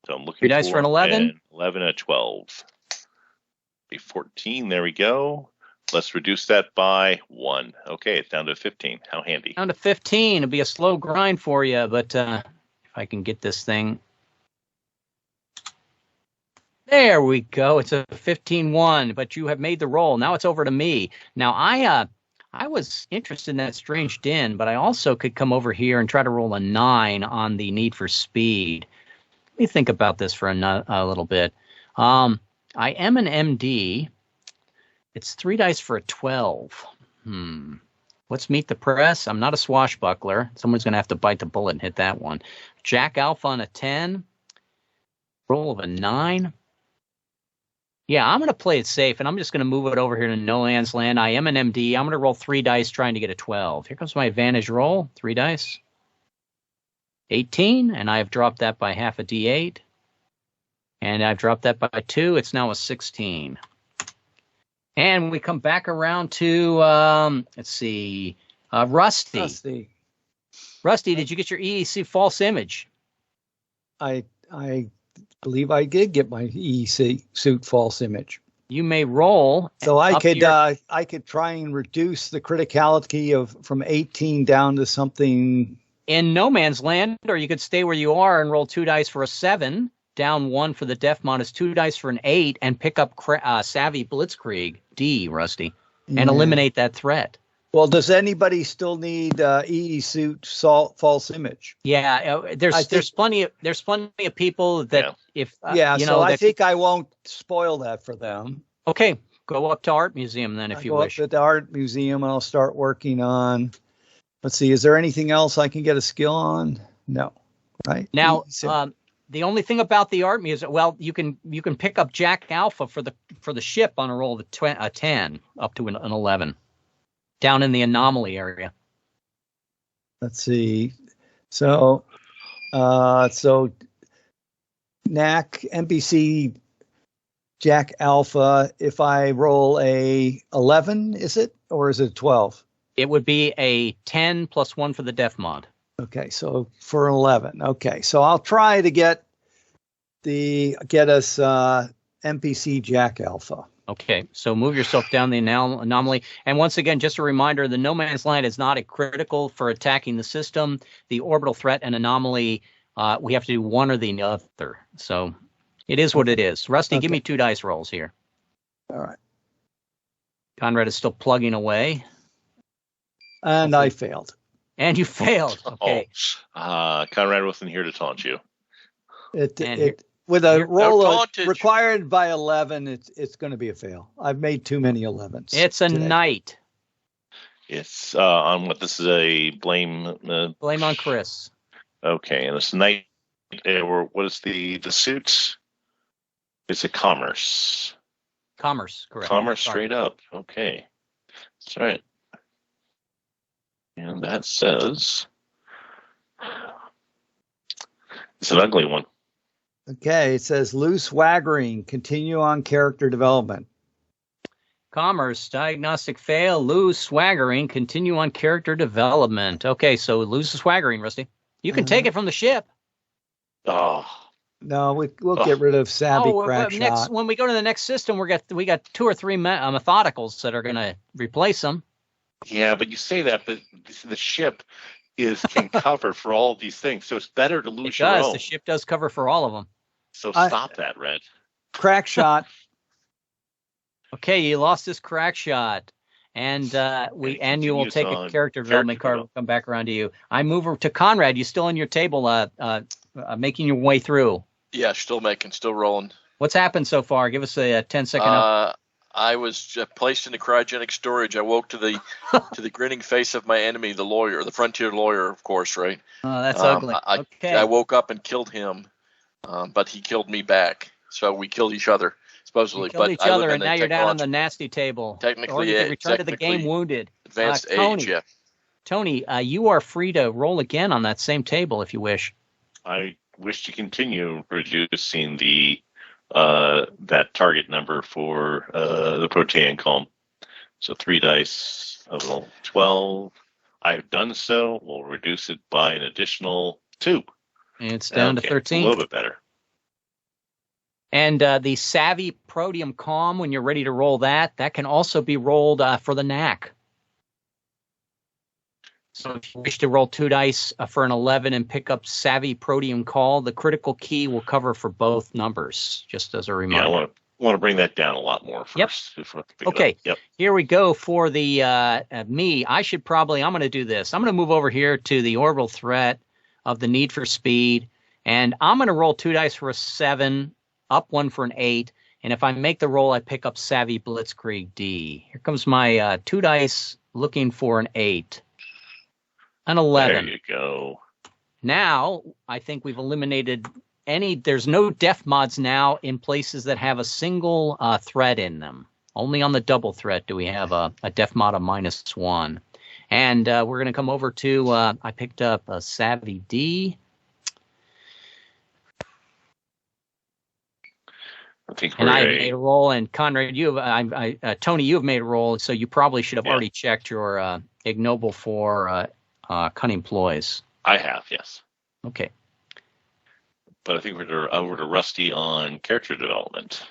So I'm looking 3 dice for an 11. 11 and a 12. Be 14. There we go. Let's reduce that by 1. Okay, it's down to 15. How handy. Down to 15. It'll be a slow grind for you, but if I can get this thing. There we go. It's a 15-1, but you have made the roll. Now it's over to me. Now I was interested in that strange din, but I also could come over here and try to roll a 9 on the need for speed. Let me think about this for a little bit. I am an MD. It's 3 dice for a 12. Let's meet the press. I'm not a swashbuckler. Someone's going to have to bite the bullet and hit that one. Jack Alpha on a 10. Roll of a 9. Yeah, I'm going to play it safe, and I'm just going to move it over here to No Man's Land. I am an MD. I'm going to roll 3 dice trying to get a 12. Here comes my advantage roll. 3 dice. 18, and I have dropped that by half a D8. And I've dropped that by 2. It's now a 16. And we come back around to, let's see, Rusty. Rusty, did you get your EEC false image? I believe I did get my EEC suit false image. You may roll. So I could try and reduce the criticality from 18 down to something in No Man's Land, or you could stay where you are and roll 2 dice for a 7, down 1 for the Def Mod, 2 dice for an 8, and pick up Savvy Blitzkrieg, D, Rusty, and eliminate that threat. Well, does anybody still need EE suit false image? Yeah, there's plenty of people that I think I won't spoil that for them. Okay, go up to Art Museum then if you wish. Go up to the Art Museum and I'll start working on. Let's see. Is there anything else I can get a skill on? No. Right. Now, the only thing about the art music, well, you can pick up Jack Alpha for the ship on a roll of a 10 up to an 11 down in the anomaly area. Let's see. So NAC NPC Jack Alpha. If I roll a 11, is it, or is it 12? It would be a 10 plus 1 for the def mod. Okay, so for 11. Okay, so I'll try to get us NPC Jack Alpha. Okay, so move yourself down the anomaly. And once again, just a reminder, the no man's land is not a critical for attacking the system. The orbital threat and anomaly, we have to do one or the other. So it is what it is. Rusty, give me 2 dice rolls here. All right. Conrad is still plugging away. And I failed. And you failed. Okay. Conrad wasn't here to taunt you. With a roll required by 11, it's going to be a fail. I've made too many 11s. It's a night. It's on what? This is a blame. Blame on Chris. Okay, and it's night. Or what is the suits? It's a commerce. Commerce, correct. Commerce straight up. Okay, that's right. And that says it's an ugly one. Okay, it says loose swaggering, continue on character development. Commerce, diagnostic fail, lose swaggering, continue on character development. Okay, so lose the swaggering, Rusty. You can take it from the ship. Oh. No, we'll get rid of savvy crack shot. When we go to the next system, we got 2 or 3 methodicals that are going to replace them. Yeah, but you say that, but the ship can cover for all of these things, so it's better to lose your own. The ship does cover for all of them. So stop that, Red. Crack shot. Okay, you lost this crack shot, and you will take a character development card. We'll come back around to you. I move over to Conrad. You still in your table, making your way through? Yeah, still rolling. What's happened so far? Give us a 10-second. I was placed into cryogenic storage. I woke to the grinning face of my enemy, the lawyer, the frontier lawyer, of course, right? Oh, that's ugly. I woke up and killed him, but he killed me back. So we killed each other, supposedly. You killed each other, and now you're down on the nasty table. Technically, or you return to the game wounded. Advanced age, yeah. Tony, you are free to roll again on that same table if you wish. I wish to continue reducing that target number for the protean column. So 3 dice, a little 12. I've done so. We'll reduce it by an additional 2. It's down to 13. A little bit better. And the Savvy Proteum Calm, when you're ready to roll that can also be rolled for the NAC. So if you wish to roll 2 dice for an 11 and pick up Savvy Proteum Call, the critical key will cover for both numbers, just as a reminder. Yeah, I want to bring that down a lot more first. Yep. Okay, Here we go for the me. I'm going to do this. I'm going to move over here to the orbital threat of the need for speed, and I'm going to roll 2 dice for a 7, up 1 for an 8, and if I make the roll, I pick up Savvy Blitzkrieg D. Here comes my 2 dice looking for an 8. An 11. There you go. Now, I think we've eliminated there's no def mods now in places that have a single threat in them. Only on the double threat do we have a def mod of -1. And we're going to come over to, I picked up a Savvy D. And I made a roll, and Conrad, Tony, you have made a roll, so you probably should have already checked your ignoble for cunning ploys. I have, yes. Okay. But I think we're over to Rusty on character development.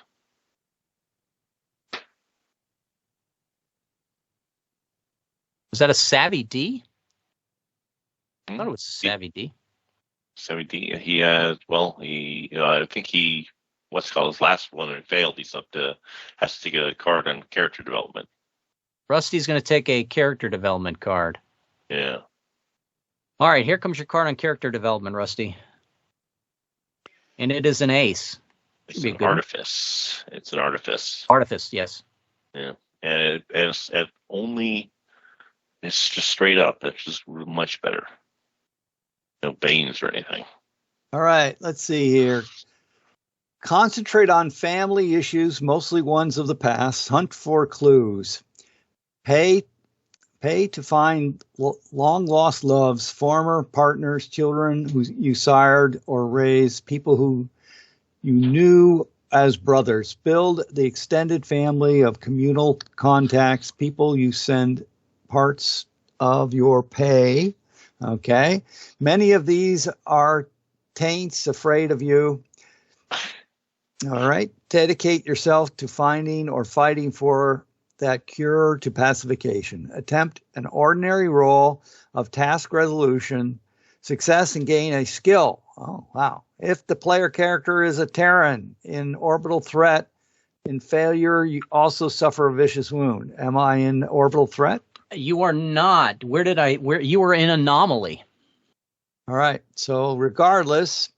Was that a Savvy D? I thought it was a Savvy D. Savvy D. He has, I think what's called his last one and failed. He's has to take a card on character development. Rusty's going to take a character development card. Yeah. All right, here comes your card on character development, Rusty. And it is an ace. It's an artifice. It's an artifice. Artifice, yes. Yeah. And it only It's just straight up. It's just much better. No banes or anything. All right, let's see here. Concentrate on family issues, mostly ones of the past. Hunt for clues. Pay to find long-lost loves, former partners, children who you sired or raised, people who you knew as brothers. Build the extended family of communal contacts, people you send parts of your pay. Okay. Many of these are taints afraid of you. All right. Dedicate yourself to finding or fighting for that cure to pacification. Attempt an ordinary role of task resolution, success, and gain a skill. Oh, wow. If the player character is a Terran in orbital threat, in failure, you also suffer a vicious wound. Am I in orbital threat? You are not. Where you were in anomaly. All right. So regardless,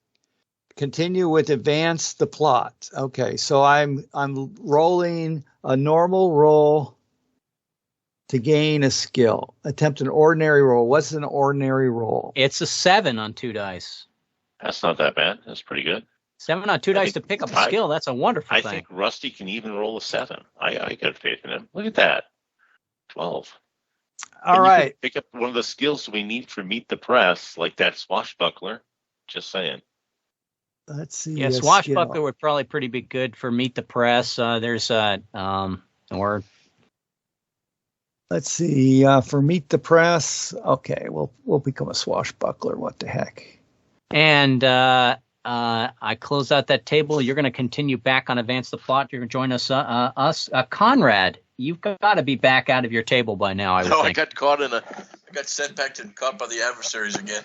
continue with advance the plot. Okay. So I'm rolling a normal roll to gain a skill. Attempt an ordinary roll. What's an ordinary roll? It's a 7 on 2 dice. That's not that bad. That's pretty good. 7 on 2 dice to pick up a skill. That's a wonderful thing. I think Rusty can even roll a 7. I got faith in him. Look at that. 12. All right. Pick up one of the skills we need for Meet the Press, like that swashbuckler. Just saying. Let's see. Yeah, swashbuckler would probably be good for Meet the Press. There's or let's see, for Meet the Press. Okay, we'll become a swashbuckler. What the heck? And I close out that table. You're going to continue back on Advance the Plot. You're going to join us. Conrad, you've got to be back out of your table by now. I think. I got sent back and caught by the adversaries again.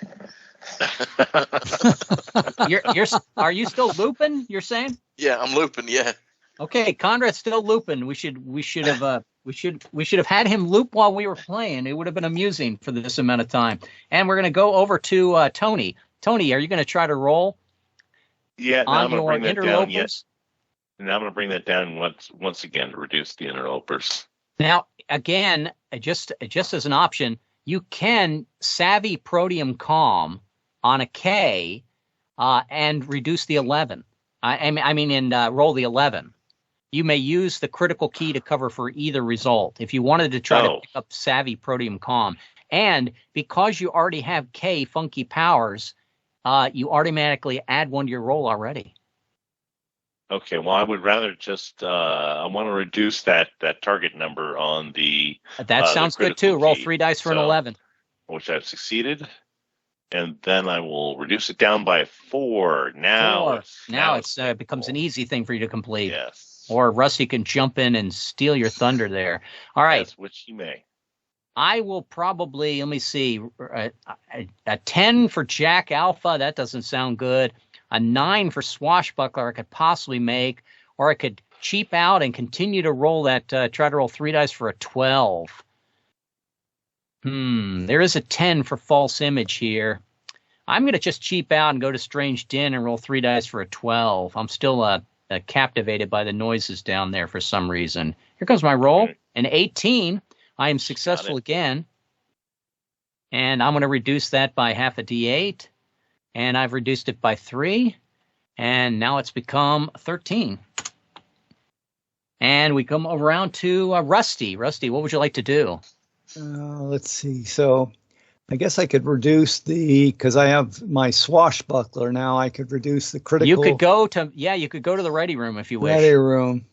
Are you still looping? You're saying? Yeah, I'm looping. Yeah. Okay, Conrad's still looping. We should have had him loop while we were playing. It would have been amusing for this amount of time. And we're going to go over to Tony. Tony, are you going to try to roll? Yeah, on your interlopers? Now I'm going to bring that down once again to reduce the interlopers. Now, again, just as an option, you can savvy proteum calm on a K and reduce the 11. Roll the 11. You may use the critical key to cover for either result if you wanted to try to pick up savvy proteum calm. And because you already have K funky powers, you automatically add 1 to your roll already. Okay, well, I would rather just I want to reduce that target number on the. That sounds good too. Roll 3 dice for an 11, which I've succeeded, and then I will reduce it down by 4. Now it becomes an easy thing for you to complete. Yes. Or Rusty can jump in and steal your thunder there. All right. Yes, which he may. I will probably, let me see, a 10 for Jack Alpha. That doesn't sound good. A 9 for Swashbuckler I could possibly make. Or I could cheap out and continue to roll that, try to roll 3 dice for a 12. There is a 10 for False Image here. I'm going to just cheap out and go to Strange Din and roll 3 dice for a 12. I'm still captivated by the noises down there for some reason. Here comes my roll. An 18. I am successful again. And I'm going to reduce that by half a D8. And I've reduced it by 3. And now it's become 13. And we come around to Rusty. Rusty, what would you like to do? Let's see. So I guess I could reduce because I have my swashbuckler now, I could reduce the critical. You could go to the ready room if you wish. Ready room.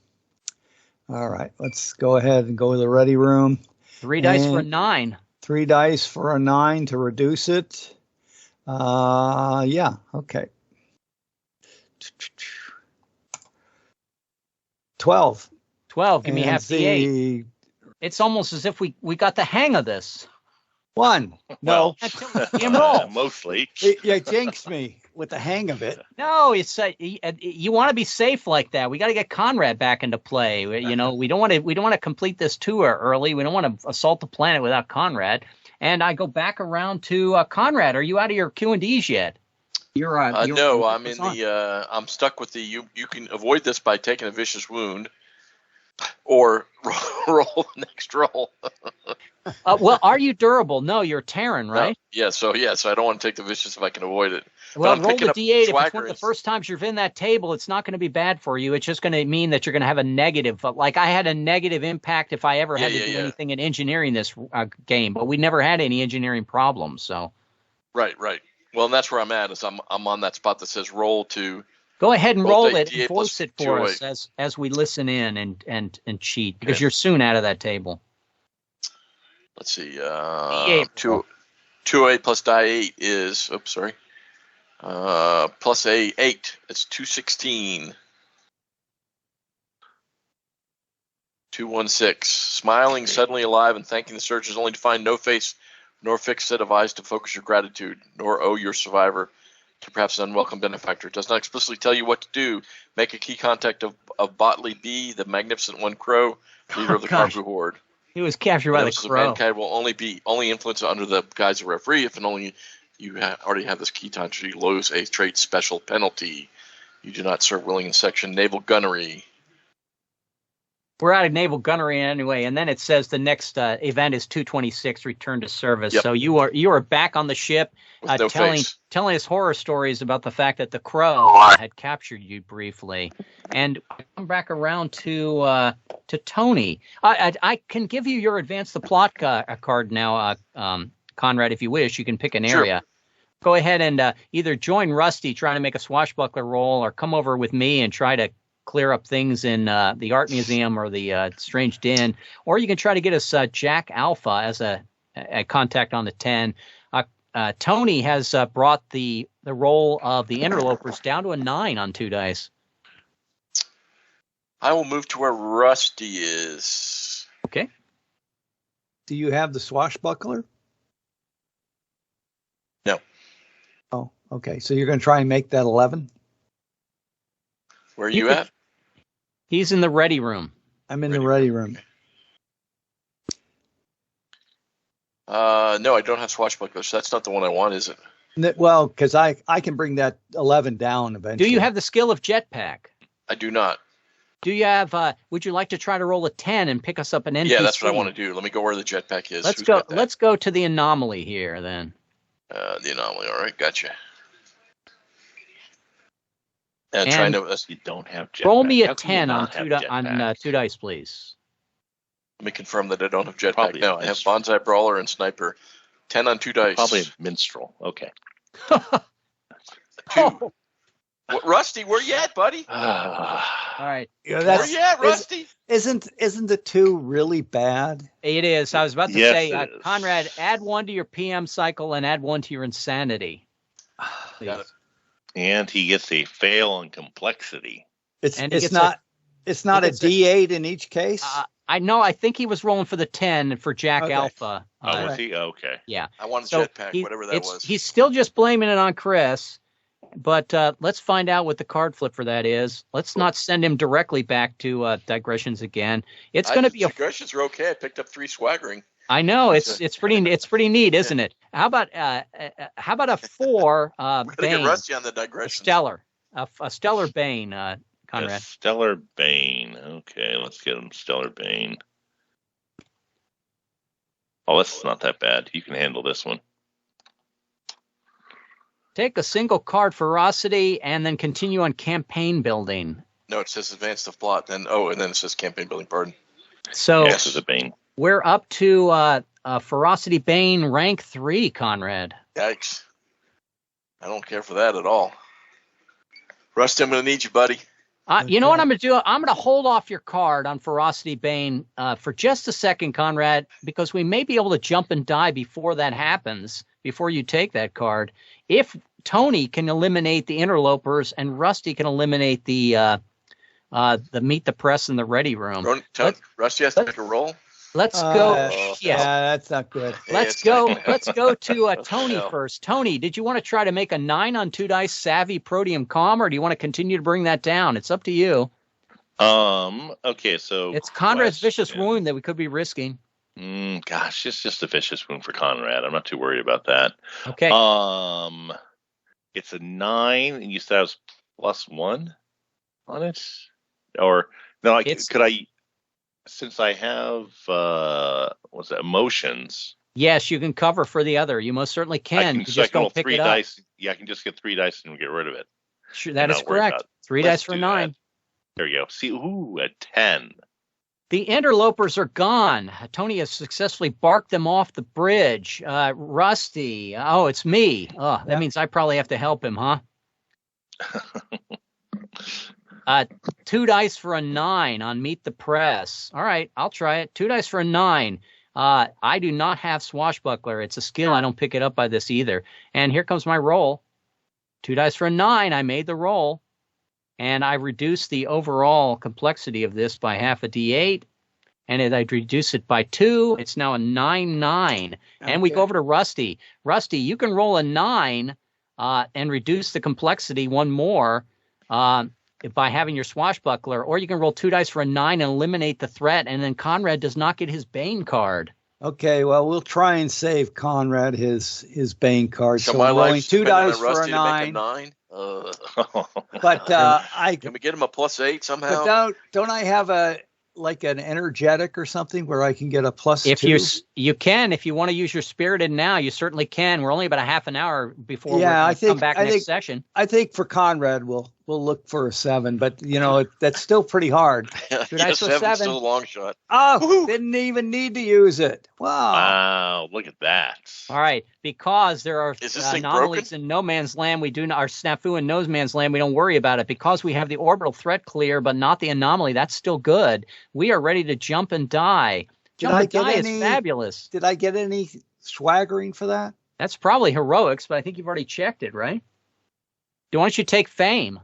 All right, let's go ahead and go to the ready room. 3 dice for a 9. 3 dice for a 9 to reduce it. Yeah, okay. 12. 12, give me half the 8. It's almost as if we got the hang of this. 1. No. Roll. Mostly. You jinxed me with the hang of it. No, it's you want to be safe like that. We got to get Conrad back into play. You know, we don't want to complete this tour early. We don't want to assault the planet without Conrad. And I go back around to Conrad. Are you out of your Q&Ds yet? No, I'm in the. I'm stuck with the. You can avoid this by taking a vicious wound, or roll the next roll. Well, are you durable? No, you're Terran, right? No. So I don't want to take the vicious if I can avoid it. Well, but I'm roll picking the up D8. If it's one swagger of the first times you're in that table, it's not going to be bad for you. It's just going to mean that you're going to have a negative. Like I had a negative impact if I ever had to do anything in engineering this game, but we never had any engineering problems. So. Right. Well, and that's where I'm at. Is I'm on that spot that says roll to. Go ahead and roll it D8 and voice it for us as we listen in and cheat, because you're soon out of that table. Let's see. 208 plus die 8 is. Oops, sorry. Plus 8. It's 216. 216. Smiling, suddenly alive, and thanking the searchers, only to find no face nor fixed set of eyes to focus your gratitude, nor owe your survivor to perhaps an unwelcome benefactor. It does not explicitly tell you what to do. Make a key contact of Botley B, the magnificent one crow, leader of the Carbu Horde. He was captured by the crow. Mankind will only influence under the guise of referee if and only you already have this key time, so you lose a trait special penalty. You do not serve willing in section naval gunnery. We're out of naval gunnery anyway, and then it says the next event is 226, return to service. Yep. So you are back on the ship, telling us horror stories about the fact that the crow had captured you briefly. And I come back around to Tony. I can give you your advance the plot card now, Conrad, if you wish. You can pick an area. Sure. Go ahead and either join Rusty trying to make a swashbuckler roll, or come over with me and try to clear up things in the art museum or the Strange Den, or you can try to get us Jack Alpha as a contact on the 10. Tony has brought the roll of the interlopers down to a 9 on 2 dice. I will move to where Rusty is. Okay. Do you have the swashbuckler? No. Oh, okay. So you're going to try and make that 11? Where are you at? He's in the ready room. I'm in the ready room. No, I don't have swashbuckler, so that's not the one I want, is it? Well, because I can bring that 11 down eventually. Do you have the skill of jetpack? I do not. Do you have? Would you like to try to roll a 10 and pick us up an NPC? Yeah, that's what I want to do. Let me go where the jetpack is. Let's go to the anomaly here then. The anomaly. All right, gotcha. And trying to. You don't have jetpack. Roll me a 10 on 2 dice, please. Let me confirm that I don't have jetpack. No, I have bonsai brawler and sniper. 10 on 2 dice. Probably a minstrel. Okay. 2. What, Rusty, where you at, buddy? All right. Where you at, Rusty? Isn't the 2 really bad? It is. I was about to say, Conrad, add 1 to your PM cycle and add 1 to your insanity. Got it. And he gets a fail on complexity. It's not a D8 in each case. I know. I think he was rolling for the 10 for Jack Alpha. Was he? Okay. Yeah. I want a jetpack, whatever that was. He's still just blaming it on Chris. But let's find out what the card flip for that is. Let's not send him directly back to digressions again. It's going to be digressions are okay. I picked up 3 swaggering. I know it's pretty neat, isn't it? How about a 4? We're gonna get Rusty on the digressions. A stellar Bane, Conrad. A stellar Bane. Okay, let's get him stellar Bane. Oh, that's not that bad. You can handle this one. Take a single card ferocity and then continue on campaign building. No, it says advance the plot. Then it says campaign building. Pardon. So this is a Bane. We're up to ferocity Bane rank 3, Conrad. Yikes! I don't care for that at all. Rusty, I'm going to need you, buddy. You know what I'm going to do? I'm going to hold off your card on ferocity Bane for just a second, Conrad, because we may be able to jump and die before that happens. Before you take that card, if Tony can eliminate the interlopers and Rusty can eliminate the meet the press in the ready room. Rusty has to make a roll. Let's go. Yeah, that's not good. Let's go to Tony first. Tony, did you want to try to make a 9 on 2 dice savvy proteum comm, or do you want to continue to bring that down? It's up to you. Okay, so it's Conrad's vicious wound that we could be risking. Gosh, it's just a vicious wound for Conrad. I'm not too worried about that. Okay. It's a 9, and you said I was +1 on it, or no? Since I have what's that, emotions, Yes, you can cover for the other. You most certainly can. You so I just can roll don't pick 3 it up. dice. Yeah, I can just get 3 dice and get rid of it. Sure, that and is not worry correct. about it. 3 Let's dice for do 9. that. There you go. See, a 10. The interlopers are gone. Tony has successfully barked them off the bridge. Rusty. Oh, it's me. Oh, that means I probably have to help him, huh? 2 dice for a 9 on Meet the Press. All right, I'll try it. 2 dice for a 9. I do not have Swashbuckler. It's a skill. I don't pick it up by this either. And here comes my roll. 2 dice for a 9. I made the roll. And I reduced the overall complexity of this by half a D8. And I reduce it by 2. It's now a 9-9. And we go over to Rusty. Rusty, you can roll a 9 and reduce the complexity one more by having your Swashbuckler. Or you can roll 2 dice for a 9 and eliminate the threat. And then Conrad does not get his Bane card. Okay, well, we'll try and save Conrad his Bane card. So So my I'm rolling life's 2 dice dependent on for a Rusty to make 9. a 9. But Can we get him a +8 somehow? But don't I have an energetic or something where I can get a +2? You can, if you want to use your Spirited now, you certainly can. We're only about a half an hour before we come back next session. I think for Conrad, we'll look for a 7, but that's still pretty hard. 2 dice for 7. Still a long shot. Oh, Woo-hoo. didn't even need to use it. Wow. Wow, look at that. All right, because there are Is this thing anomalies broken? in No Man's Land, we do not, our snafu in No Man's Land, we don't worry about it. Because we have the orbital threat clear, but not the anomaly, that's still good. We are ready to jump and die. Jump and die is fabulous. Did I get any swaggering for that? That's probably heroics, but I think you've already checked it, right? Why don't you take fame?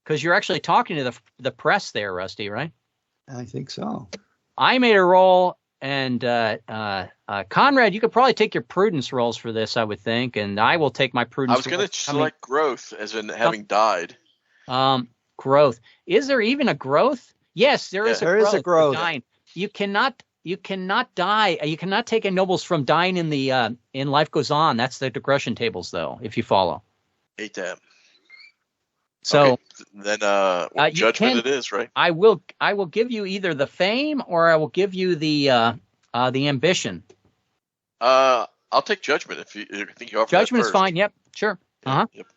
Because you're actually talking to the press there, Rusty, right? I think so. I made a roll, and Conrad, you could probably take your prudence rolls for this, I would think, and I will take my prudence. I was going to select growth, as in having died. Growth. Is there even a growth? Yes, there is. There is a growth. Dying. You cannot die. You cannot take nobles from dying in the in Life Goes On. That's the digression tables, though. If you follow. 8 damn. So okay. Then judgment it is, right? I will give you either the fame or I will give you the ambition. I'll take judgment if you think you offer Judgment's that first. fine. Yep, sure. Yep.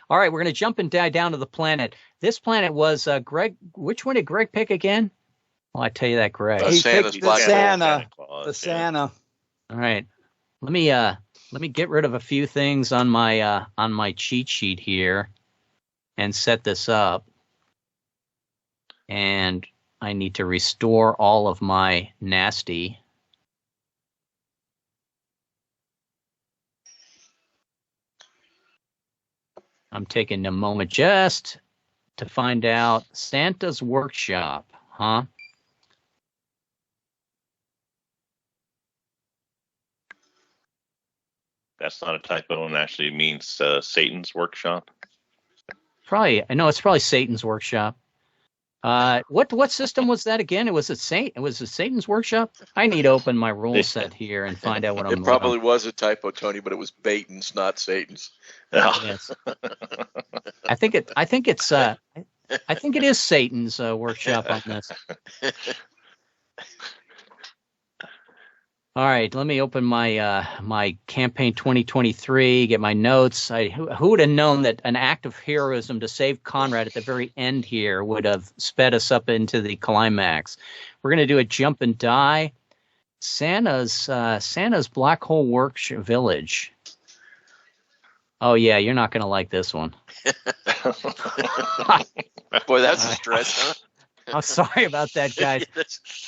All right, we're going to jump and die down to the planet. This planet was Greg. Which one did Greg pick again? Well, I tell you that, Greg. He Santa's picked Black Santa. Claus, The Santa. All right, let me get rid of a few things on my cheat sheet here, and set this up. And I need to restore all of my nasty. I'm taking a moment just to find out Santa's Workshop, huh? That's not a typo, and actually means Satan's workshop. Probably, I know it's probably Satan's Workshop. What system was that again? Was it Satan's Workshop? I need to open my rule set here and find out what I'm. It probably was a typo, Tony, but it was Baton's, not Satan's. Yes. I think it is Satan's Workshop on this. All right, let me open my my campaign 2023, get my notes. Who would have known that an act of heroism to save Conrad at the very end here would have sped us up into the climax. We're going to do a jump and die. Santa's Black Hole Village. Oh yeah, you're not going to like this one. Boy, that's a stretch, huh? I'm sorry about that, guys.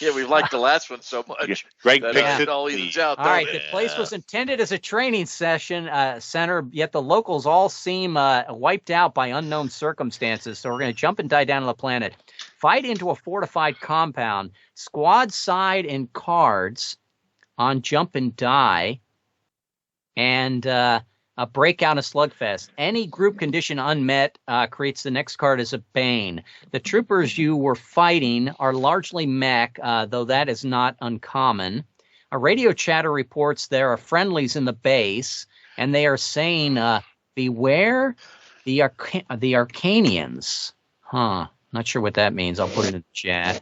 Yeah, we liked the last one so much. Greg that picked it all evens out. All right, the place was intended as a training center, yet the locals all seem wiped out by unknown circumstances. So we're going to jump and die down to the planet. Fight into a fortified compound. Squad side in cards on jump and die. And a breakout, a slugfest. Any group condition unmet creates the next card as a bane. The troopers you were fighting are largely mech, though that is not uncommon. A radio chatter reports there are friendlies in the base, and they are saying, beware the Arcanians. Huh. Not sure what that means. I'll put it in the chat.